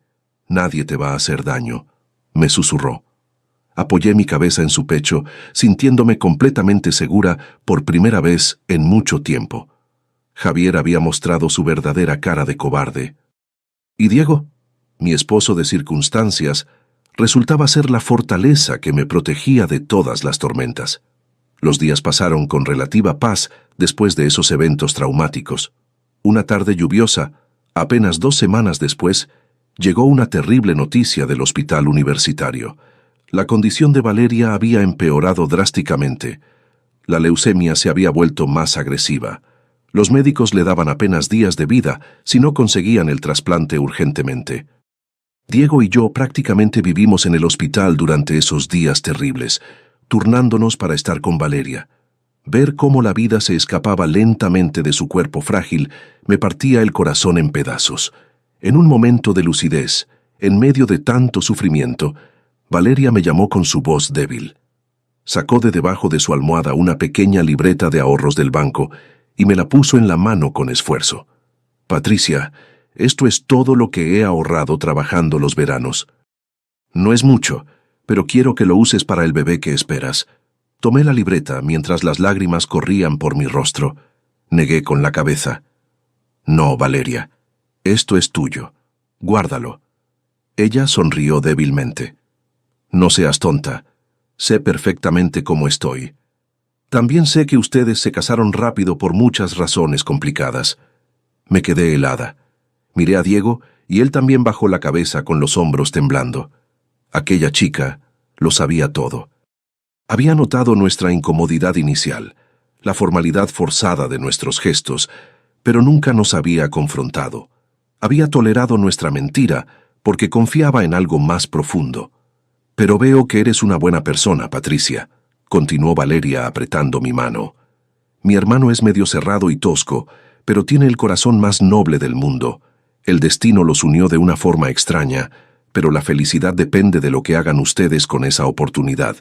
Nadie te va a hacer daño», me susurró. Apoyé mi cabeza en su pecho, sintiéndome completamente segura por primera vez en mucho tiempo. Javier había mostrado su verdadera cara de cobarde. Y Diego, mi esposo de circunstancias, resultaba ser la fortaleza que me protegía de todas las tormentas. Los días pasaron con relativa paz después de esos eventos traumáticos. Una tarde lluviosa, apenas 2 semanas después, llegó una terrible noticia del hospital universitario. La condición de Valeria había empeorado drásticamente. La leucemia se había vuelto más agresiva. Los médicos le daban apenas días de vida si no conseguían el trasplante urgentemente. Diego y yo prácticamente vivimos en el hospital durante esos días terribles, turnándonos para estar con Valeria. Ver cómo la vida se escapaba lentamente de su cuerpo frágil me partía el corazón en pedazos. En un momento de lucidez, en medio de tanto sufrimiento, Valeria me llamó con su voz débil. Sacó de debajo de su almohada una pequeña libreta de ahorros del banco y me la puso en la mano con esfuerzo. «Patricia, esto es todo lo que he ahorrado trabajando los veranos. No es mucho, pero quiero que lo uses para el bebé que esperas». Tomé la libreta mientras las lágrimas corrían por mi rostro. Negué con la cabeza. «No, Valeria, esto es tuyo. Guárdalo». Ella sonrió débilmente. «No seas tonta. Sé perfectamente cómo estoy. También sé que ustedes se casaron rápido por muchas razones complicadas». Me quedé helada. Miré a Diego y él también bajó la cabeza con los hombros temblando. Aquella chica lo sabía todo. Había notado nuestra incomodidad inicial, la formalidad forzada de nuestros gestos, pero nunca nos había confrontado. Había tolerado nuestra mentira porque confiaba en algo más profundo. «Pero veo que eres una buena persona, Patricia», continuó Valeria apretando mi mano. «Mi hermano es medio cerrado y tosco, pero tiene el corazón más noble del mundo. El destino los unió de una forma extraña, pero la felicidad depende de lo que hagan ustedes con esa oportunidad.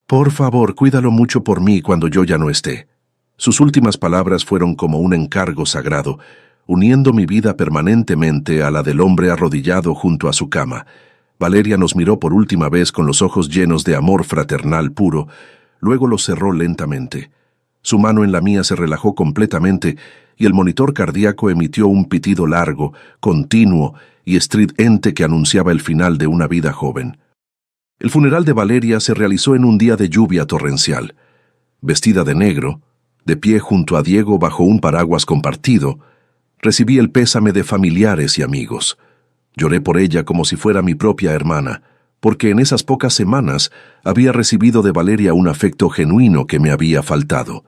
Por favor, cuídalo mucho por mí cuando yo ya no esté». Sus últimas palabras fueron como un encargo sagrado, uniendo mi vida permanentemente a la del hombre arrodillado junto a su cama. Valeria nos miró por última vez con los ojos llenos de amor fraternal puro, luego los cerró lentamente. Su mano en la mía se relajó completamente y el monitor cardíaco emitió un pitido largo, continuo y estridente que anunciaba el final de una vida joven. El funeral de Valeria se realizó en un día de lluvia torrencial. Vestida de negro, de pie junto a Diego bajo un paraguas compartido, recibí el pésame de familiares y amigos. Lloré por ella como si fuera mi propia hermana, porque en esas pocas semanas había recibido de Valeria un afecto genuino que me había faltado.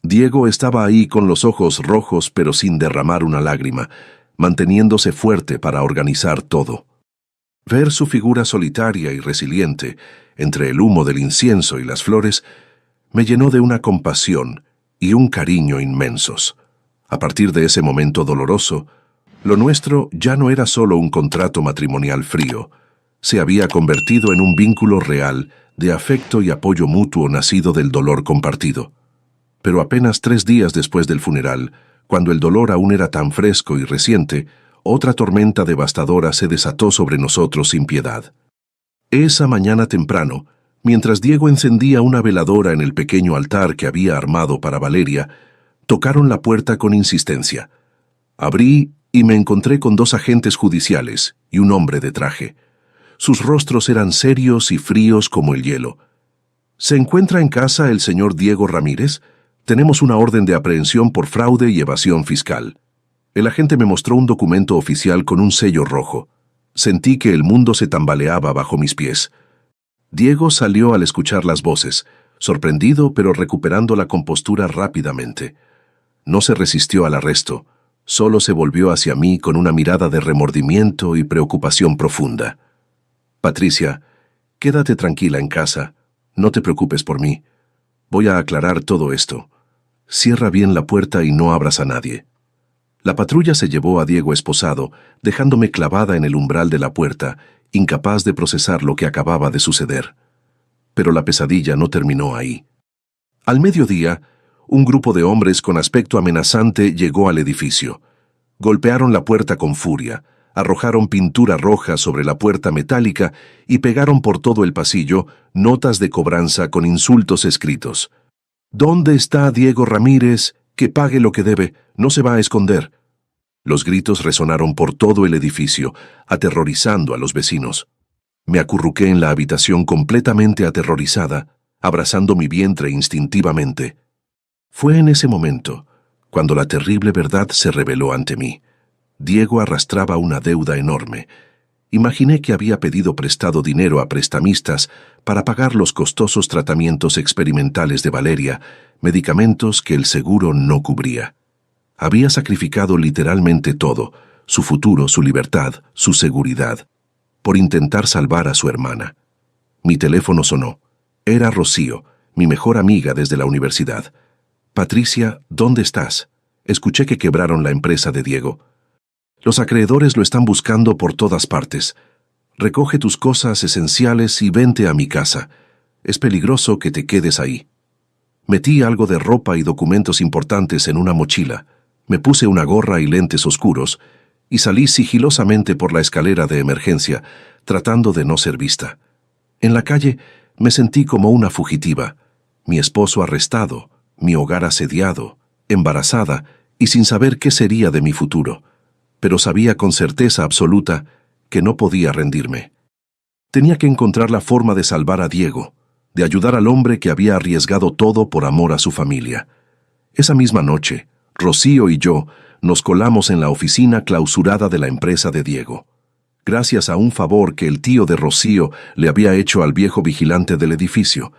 Diego estaba ahí con los ojos rojos pero sin derramar una lágrima, manteniéndose fuerte para organizar todo. Ver su figura solitaria y resiliente, entre el humo del incienso y las flores, me llenó de una compasión y un cariño inmensos. A partir de ese momento doloroso, lo nuestro ya no era solo un contrato matrimonial frío, se había convertido en un vínculo real de afecto y apoyo mutuo nacido del dolor compartido. Pero apenas 3 días después del funeral, cuando el dolor aún era tan fresco y reciente, otra tormenta devastadora se desató sobre nosotros sin piedad. Esa mañana temprano, mientras Diego encendía una veladora en el pequeño altar que había armado para Valeria, tocaron la puerta con insistencia. Abrí y me encontré con 2 agentes judiciales y un hombre de traje. Sus rostros eran serios y fríos como el hielo. ¿Se encuentra en casa el señor Diego Ramírez? Tenemos una orden de aprehensión por fraude y evasión fiscal. El agente me mostró un documento oficial con un sello rojo. Sentí que el mundo se tambaleaba bajo mis pies. Diego salió al escuchar las voces, sorprendido pero recuperando la compostura rápidamente. No se resistió al arresto, solo se volvió hacia mí con una mirada de remordimiento y preocupación profunda. Patricia, quédate tranquila en casa, no te preocupes por mí. Voy a aclarar todo esto. Cierra bien la puerta y no abras a nadie. La patrulla se llevó a Diego esposado, dejándome clavada en el umbral de la puerta, incapaz de procesar lo que acababa de suceder. Pero la pesadilla no terminó ahí. Al mediodía, un grupo de hombres con aspecto amenazante llegó al edificio. Golpearon la puerta con furia, arrojaron pintura roja sobre la puerta metálica y pegaron por todo el pasillo notas de cobranza con insultos escritos. ¿Dónde está Diego Ramírez? Que pague lo que debe, no se va a esconder. Los gritos resonaron por todo el edificio, aterrorizando a los vecinos. Me acurruqué en la habitación completamente aterrorizada, abrazando mi vientre instintivamente. Fue en ese momento, cuando la terrible verdad se reveló ante mí. Diego arrastraba una deuda enorme. Imaginé que había pedido prestado dinero a prestamistas para pagar los costosos tratamientos experimentales de Valeria, medicamentos que el seguro no cubría. Había sacrificado literalmente todo, su futuro, su libertad, su seguridad, por intentar salvar a su hermana. Mi teléfono sonó. Era Rocío, mi mejor amiga desde la universidad. Patricia, ¿dónde estás? Escuché que quebraron la empresa de Diego. Los acreedores lo están buscando por todas partes. Recoge tus cosas esenciales y vente a mi casa. Es peligroso que te quedes ahí. Metí algo de ropa y documentos importantes en una mochila. Me puse una gorra y lentes oscuros y salí sigilosamente por la escalera de emergencia, tratando de no ser vista. En la calle me sentí como una fugitiva, mi esposo arrestado, mi hogar asediado, embarazada y sin saber qué sería de mi futuro. Pero sabía con certeza absoluta que no podía rendirme. Tenía que encontrar la forma de salvar a Diego, de ayudar al hombre que había arriesgado todo por amor a su familia. Esa misma noche, Rocío y yo nos colamos en la oficina clausurada de la empresa de Diego. Gracias a un favor que el tío de Rocío le había hecho al viejo vigilante del edificio,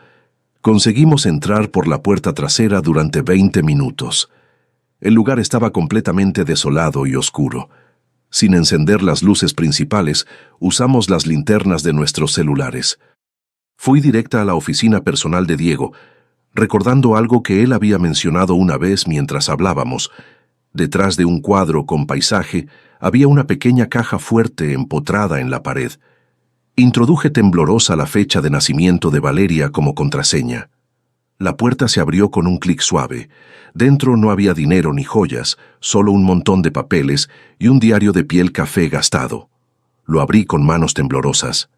conseguimos entrar por la puerta trasera durante 20 minutos. El lugar estaba completamente desolado y oscuro. Sin encender las luces principales, usamos las linternas de nuestros celulares. Fui directa a la oficina personal de Diego, recordando algo que él había mencionado una vez mientras hablábamos. Detrás de un cuadro con paisaje había una pequeña caja fuerte empotrada en la pared. Introduje temblorosa la fecha de nacimiento de Valeria como contraseña. La puerta se abrió con un clic suave. Dentro no había dinero ni joyas, solo un montón de papeles y un diario de piel café gastado. Lo abrí con manos temblorosas.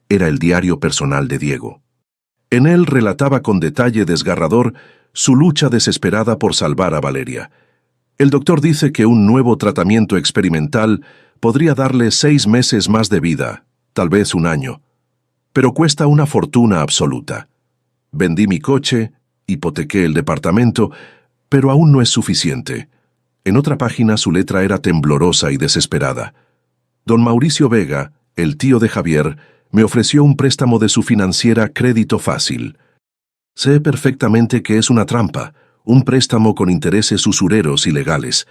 Era el diario personal de Diego. En él relataba con detalle desgarrador su lucha desesperada por salvar a Valeria. El doctor dice que un nuevo tratamiento experimental podría darle 6 meses más de vida, tal vez un año. Pero cuesta una fortuna absoluta. Vendí mi coche, hipotequé el departamento, pero aún no es suficiente. En otra página su letra era temblorosa y desesperada. Don Mauricio Vega, el tío de Javier, me ofreció un préstamo de su financiera Crédito Fácil. Sé perfectamente que es una trampa, un préstamo con intereses usureros y legales,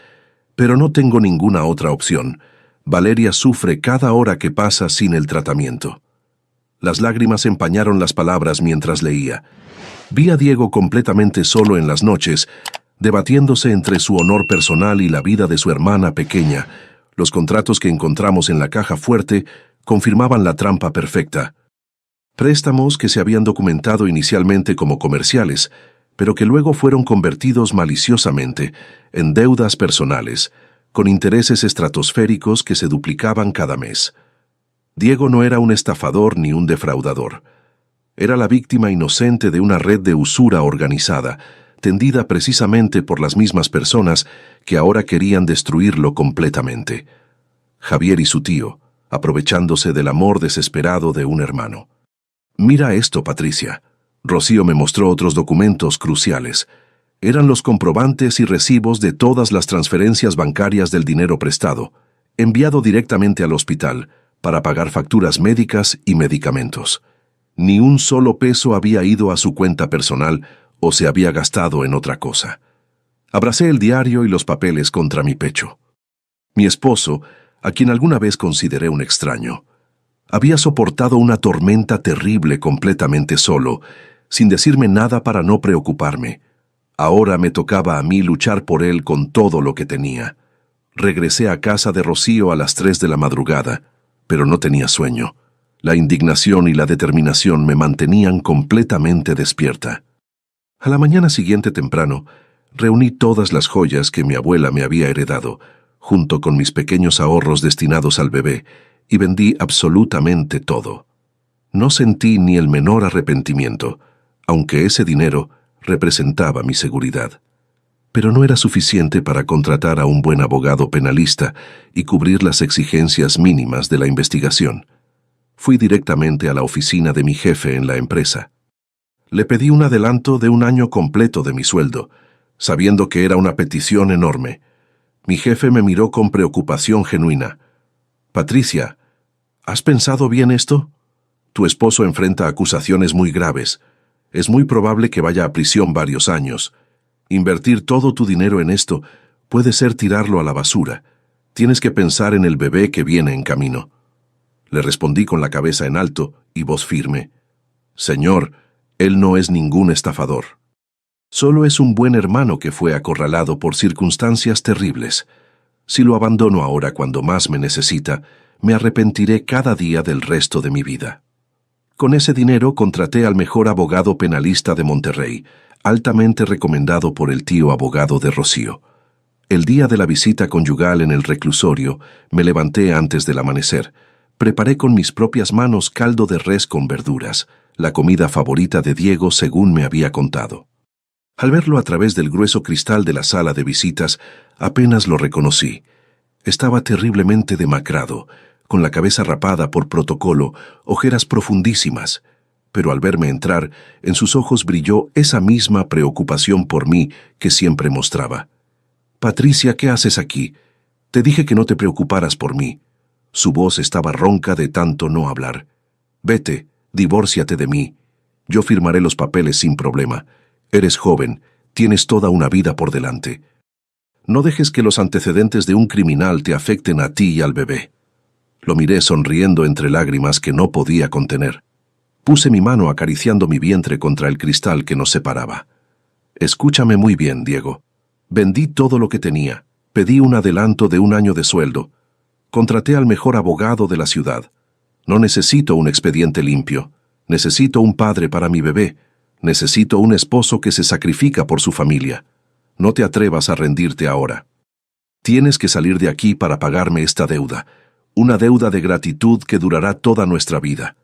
pero no tengo ninguna otra opción. Valeria sufre cada hora que pasa sin el tratamiento. Las lágrimas empañaron las palabras mientras leía. Vi a Diego completamente solo en las noches, debatiéndose entre su honor personal y la vida de su hermana pequeña. Los contratos que encontramos en la caja fuerte confirmaban la trampa perfecta. Préstamos que se habían documentado inicialmente como comerciales, pero que luego fueron convertidos maliciosamente en deudas personales, con intereses estratosféricos que se duplicaban cada mes. Diego no era un estafador ni un defraudador. Era la víctima inocente de una red de usura organizada, tendida precisamente por las mismas personas que ahora querían destruirlo completamente. Javier y su tío, aprovechándose del amor desesperado de un hermano. Mira esto, Patricia. Rocío me mostró otros documentos cruciales. Eran los comprobantes y recibos de todas las transferencias bancarias del dinero prestado, enviado directamente al hospital para pagar facturas médicas y medicamentos. Ni un solo peso había ido a su cuenta personal o se había gastado en otra cosa. Abracé el diario y los papeles contra mi pecho. Mi esposo, a quien alguna vez consideré un extraño, había soportado una tormenta terrible completamente solo, sin decirme nada para no preocuparme. Ahora me tocaba a mí luchar por él con todo lo que tenía. Regresé a casa de Rocío a las 3 de la madrugada, pero no tenía sueño. La indignación y la determinación me mantenían completamente despierta. A la mañana siguiente temprano, reuní todas las joyas que mi abuela me había heredado, junto con mis pequeños ahorros destinados al bebé, y vendí absolutamente todo. No sentí ni el menor arrepentimiento, aunque ese dinero representaba mi seguridad. Pero no era suficiente para contratar a un buen abogado penalista y cubrir las exigencias mínimas de la investigación. Fui directamente a la oficina de mi jefe en la empresa. Le pedí un adelanto de un año completo de mi sueldo, sabiendo que era una petición enorme. Mi jefe me miró con preocupación genuina. Patricia, ¿has pensado bien esto? Tu esposo enfrenta acusaciones muy graves. Es muy probable que vaya a prisión varios años. Invertir todo tu dinero en esto puede ser tirarlo a la basura. Tienes que pensar en el bebé que viene en camino. Le respondí con la cabeza en alto y voz firme. Señor, él no es ningún estafador. Solo es un buen hermano que fue acorralado por circunstancias terribles. Si lo abandono ahora cuando más me necesita, me arrepentiré cada día del resto de mi vida. Con ese dinero contraté al mejor abogado penalista de Monterrey, altamente recomendado por el tío abogado de Rocío. El día de la visita conyugal en el reclusorio, me levanté antes del amanecer. Preparé con mis propias manos caldo de res con verduras, la comida favorita de Diego según me había contado. Al verlo a través del grueso cristal de la sala de visitas, apenas lo reconocí. Estaba terriblemente demacrado, con la cabeza rapada por protocolo, ojeras profundísimas, pero al verme entrar, en sus ojos brilló esa misma preocupación por mí que siempre mostraba. «Patricia, ¿qué haces aquí? Te dije que no te preocuparas por mí». Su voz estaba ronca de tanto no hablar. «Vete, divórciate de mí. Yo firmaré los papeles sin problema. Eres joven, tienes toda una vida por delante. No dejes que los antecedentes de un criminal te afecten a ti y al bebé». Lo miré sonriendo entre lágrimas que no podía contener. Puse mi mano acariciando mi vientre contra el cristal que nos separaba. «Escúchame muy bien, Diego. Vendí todo lo que tenía. Pedí un adelanto de un año de sueldo. Contraté al mejor abogado de la ciudad. No necesito un expediente limpio. Necesito un padre para mi bebé. Necesito un esposo que se sacrifica por su familia. No te atrevas a rendirte ahora. Tienes que salir de aquí para pagarme esta deuda. Una deuda de gratitud que durará toda nuestra vida».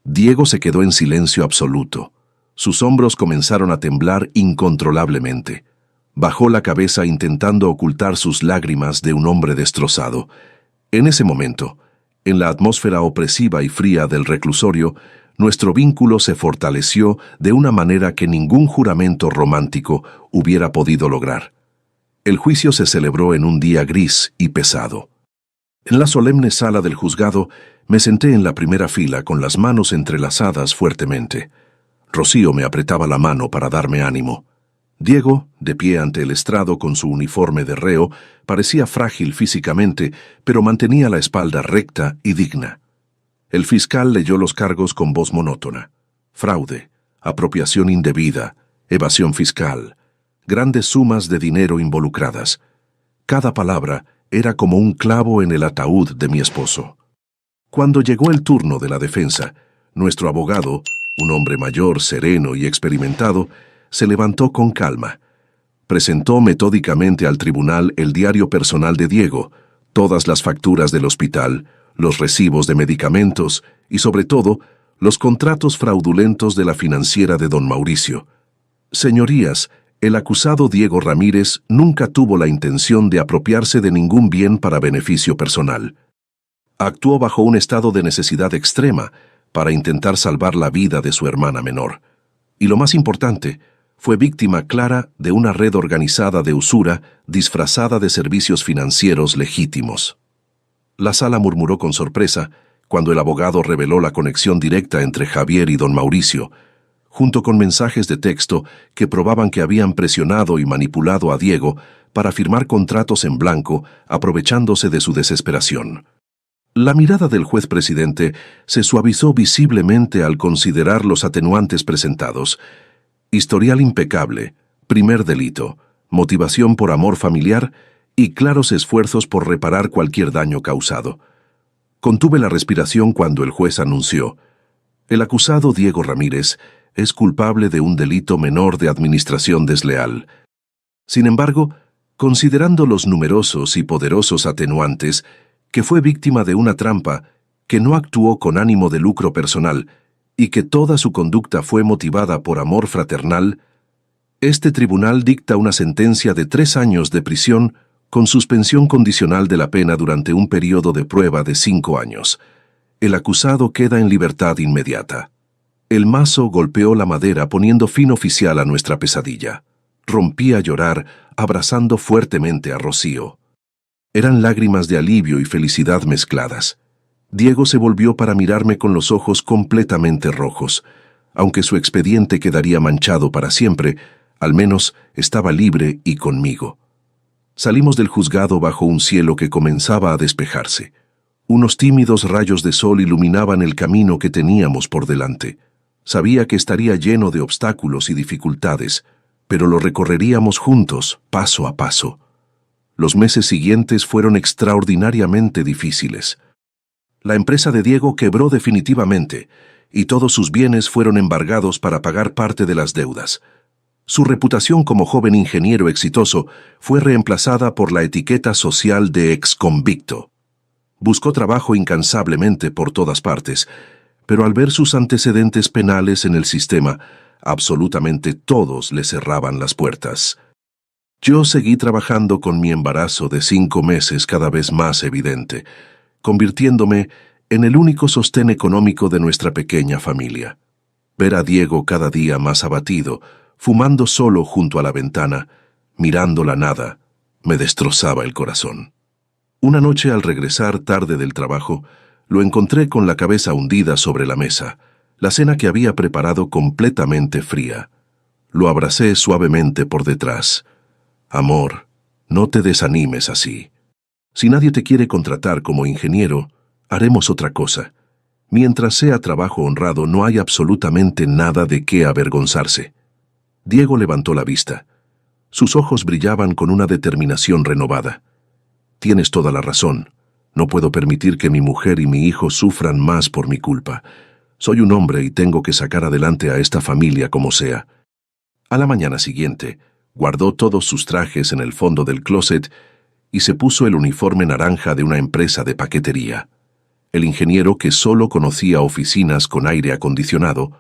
Diego se quedó en silencio absoluto. Sus hombros comenzaron a temblar incontrolablemente. Bajó la cabeza intentando ocultar sus lágrimas de un hombre destrozado. En ese momento, en la atmósfera opresiva y fría del reclusorio, nuestro vínculo se fortaleció de una manera que ningún juramento romántico hubiera podido lograr. El juicio se celebró en un día gris y pesado. En la solemne sala del juzgado, me senté en la primera fila con las manos entrelazadas fuertemente. Rocío me apretaba la mano para darme ánimo. Diego, de pie ante el estrado con su uniforme de reo, parecía frágil físicamente, pero mantenía la espalda recta y digna. El fiscal leyó los cargos con voz monótona. Fraude, apropiación indebida, evasión fiscal, grandes sumas de dinero involucradas. Cada palabra era como un clavo en el ataúd de mi esposo. Cuando llegó el turno de la defensa, nuestro abogado, un hombre mayor, sereno y experimentado, se levantó con calma. Presentó metódicamente al tribunal el diario personal de Diego, todas las facturas del hospital, los recibos de medicamentos y, sobre todo, los contratos fraudulentos de la financiera de don Mauricio. Señorías, el acusado Diego Ramírez nunca tuvo la intención de apropiarse de ningún bien para beneficio personal. Actuó bajo un estado de necesidad extrema para intentar salvar la vida de su hermana menor. Y lo más importante, fue víctima clara de una red organizada de usura disfrazada de servicios financieros legítimos. La sala murmuró con sorpresa cuando el abogado reveló la conexión directa entre Javier y don Mauricio, junto con mensajes de texto que probaban que habían presionado y manipulado a Diego para firmar contratos en blanco, aprovechándose de su desesperación. La mirada del juez presidente se suavizó visiblemente al considerar los atenuantes presentados. Historial impecable, primer delito, motivación por amor familiar y claros esfuerzos por reparar cualquier daño causado. Contuve la respiración cuando el juez anunció: el acusado Diego Ramírez es culpable de un delito menor de administración desleal. Sin embargo, considerando los numerosos y poderosos atenuantes, que fue víctima de una trampa, que no actuó con ánimo de lucro personal y que toda su conducta fue motivada por amor fraternal, este tribunal dicta una sentencia de 3 años de prisión con suspensión condicional de la pena durante un periodo de prueba de 5 años. El acusado queda en libertad inmediata. El mazo golpeó la madera poniendo fin oficial a nuestra pesadilla. Rompí a llorar, abrazando fuertemente a Rocío. Eran lágrimas de alivio y felicidad mezcladas. Diego se volvió para mirarme con los ojos completamente rojos. Aunque su expediente quedaría manchado para siempre, al menos estaba libre y conmigo. Salimos del juzgado bajo un cielo que comenzaba a despejarse. Unos tímidos rayos de sol iluminaban el camino que teníamos por delante. Sabía que estaría lleno de obstáculos y dificultades, pero lo recorreríamos juntos, paso a paso. Los meses siguientes fueron extraordinariamente difíciles. La empresa de Diego quebró definitivamente, y todos sus bienes fueron embargados para pagar parte de las deudas. Su reputación como joven ingeniero exitoso fue reemplazada por la etiqueta social de exconvicto. Buscó trabajo incansablemente por todas partes, pero al ver sus antecedentes penales en el sistema, absolutamente todos le cerraban las puertas. Yo seguí trabajando con mi embarazo de 5 meses cada vez más evidente, convirtiéndome en el único sostén económico de nuestra pequeña familia. Ver a Diego cada día más abatido, fumando solo junto a la ventana, mirando la nada, me destrozaba el corazón. Una noche al regresar tarde del trabajo, lo encontré con la cabeza hundida sobre la mesa, la cena que había preparado completamente fría. Lo abracé suavemente por detrás. Amor, no te desanimes así. Si nadie te quiere contratar como ingeniero, haremos otra cosa. Mientras sea trabajo honrado, no hay absolutamente nada de qué avergonzarse. Diego levantó la vista. Sus ojos brillaban con una determinación renovada. Tienes toda la razón. No puedo permitir que mi mujer y mi hijo sufran más por mi culpa. Soy un hombre y tengo que sacar adelante a esta familia como sea. A la mañana siguiente, guardó todos sus trajes en el fondo del closet y se puso el uniforme naranja de una empresa de paquetería. El ingeniero, que solo conocía oficinas con aire acondicionado,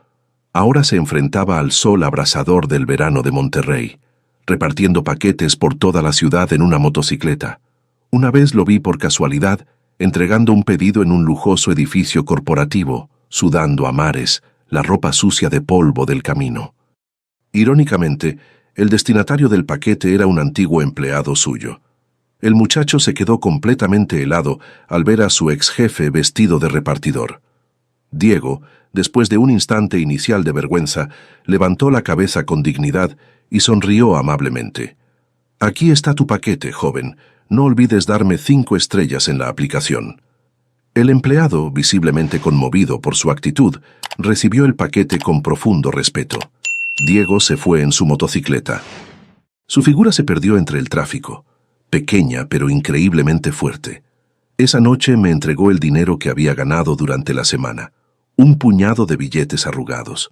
Ahora se enfrentaba al sol abrasador del verano de Monterrey, repartiendo paquetes por toda la ciudad en una motocicleta. Una vez lo vi por casualidad, entregando un pedido en un lujoso edificio corporativo, sudando a mares, la ropa sucia de polvo del camino. Irónicamente, el destinatario del paquete era un antiguo empleado suyo. El muchacho se quedó completamente helado al ver a su ex jefe vestido de repartidor. Diego, después de un instante inicial de vergüenza, levantó la cabeza con dignidad y sonrió amablemente. «Aquí está tu paquete, joven. No olvides darme 5 estrellas en la aplicación». El empleado, visiblemente conmovido por su actitud, recibió el paquete con profundo respeto. Diego se fue en su motocicleta. Su figura se perdió entre el tráfico, pequeña pero increíblemente fuerte. Esa noche me entregó el dinero que había ganado durante la semana, un puñado de billetes arrugados.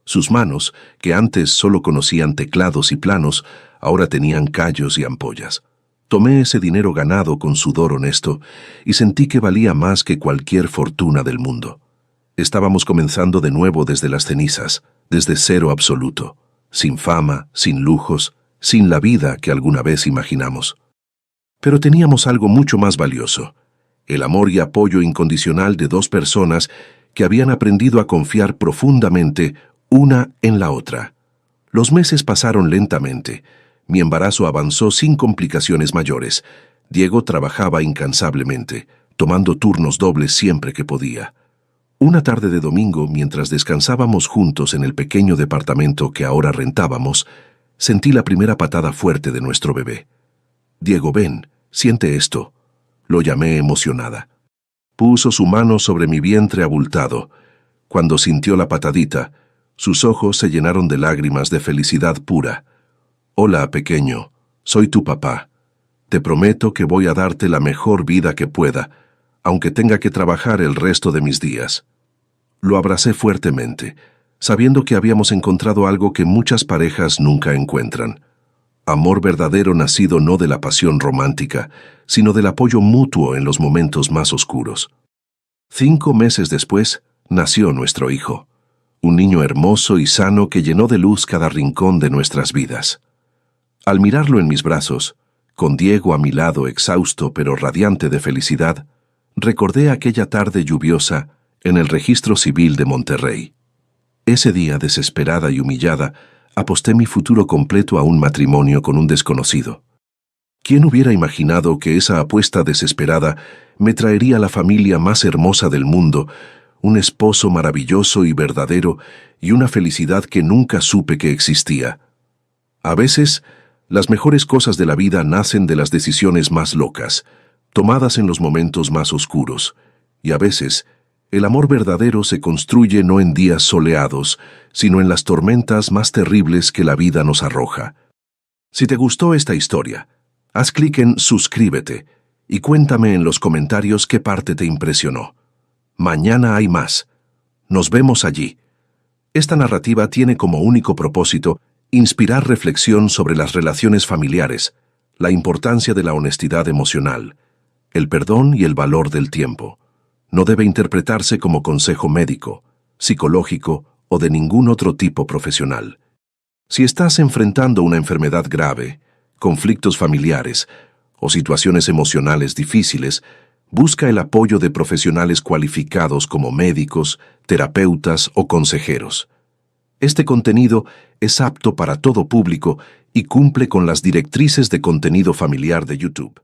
Sus manos, que antes solo conocían teclados y planos, ahora tenían callos y ampollas. Tomé ese dinero ganado con sudor honesto y sentí que valía más que cualquier fortuna del mundo. Estábamos comenzando de nuevo desde las cenizas, desde cero absoluto, sin fama, sin lujos, sin la vida que alguna vez imaginamos. Pero teníamos algo mucho más valioso, el amor y apoyo incondicional de 2 personas que habían aprendido a confiar profundamente una en la otra. Los meses pasaron lentamente. Mi embarazo avanzó sin complicaciones mayores. Diego trabajaba incansablemente, tomando turnos dobles siempre que podía. Una tarde de domingo, mientras descansábamos juntos en el pequeño departamento que ahora rentábamos, sentí la primera patada fuerte de nuestro bebé. «Diego, ven, siente esto», lo llamé emocionada. Puso su mano sobre mi vientre abultado. Cuando sintió la patadita, sus ojos se llenaron de lágrimas de felicidad pura. «Hola, pequeño, soy tu papá. Te prometo que voy a darte la mejor vida que pueda, aunque tenga que trabajar el resto de mis días». Lo abracé fuertemente, sabiendo que habíamos encontrado algo que muchas parejas nunca encuentran. Amor verdadero nacido no de la pasión romántica, sino del apoyo mutuo en los momentos más oscuros. 5 meses después, nació nuestro hijo, un niño hermoso y sano que llenó de luz cada rincón de nuestras vidas. Al mirarlo en mis brazos, con Diego a mi lado exhausto pero radiante de felicidad, recordé aquella tarde lluviosa en el Registro Civil de Monterrey. Ese día, desesperada y humillada, aposté mi futuro completo a un matrimonio con un desconocido. ¿Quién hubiera imaginado que esa apuesta desesperada me traería la familia más hermosa del mundo, un esposo maravilloso y verdadero y una felicidad que nunca supe que existía? A veces, las mejores cosas de la vida nacen de las decisiones más locas, tomadas en los momentos más oscuros, y a veces, el amor verdadero se construye no en días soleados, sino en las tormentas más terribles que la vida nos arroja. Si te gustó esta historia, haz clic en suscríbete y cuéntame en los comentarios qué parte te impresionó. Mañana hay más. Nos vemos allí. Esta narrativa tiene como único propósito inspirar reflexión sobre las relaciones familiares, la importancia de la honestidad emocional, el perdón y el valor del tiempo. No debe interpretarse como consejo médico, psicológico o de ningún otro tipo profesional. Si estás enfrentando una enfermedad grave, conflictos familiares o situaciones emocionales difíciles, busca el apoyo de profesionales cualificados como médicos, terapeutas o consejeros. Este contenido es apto para todo público y cumple con las directrices de contenido familiar de YouTube.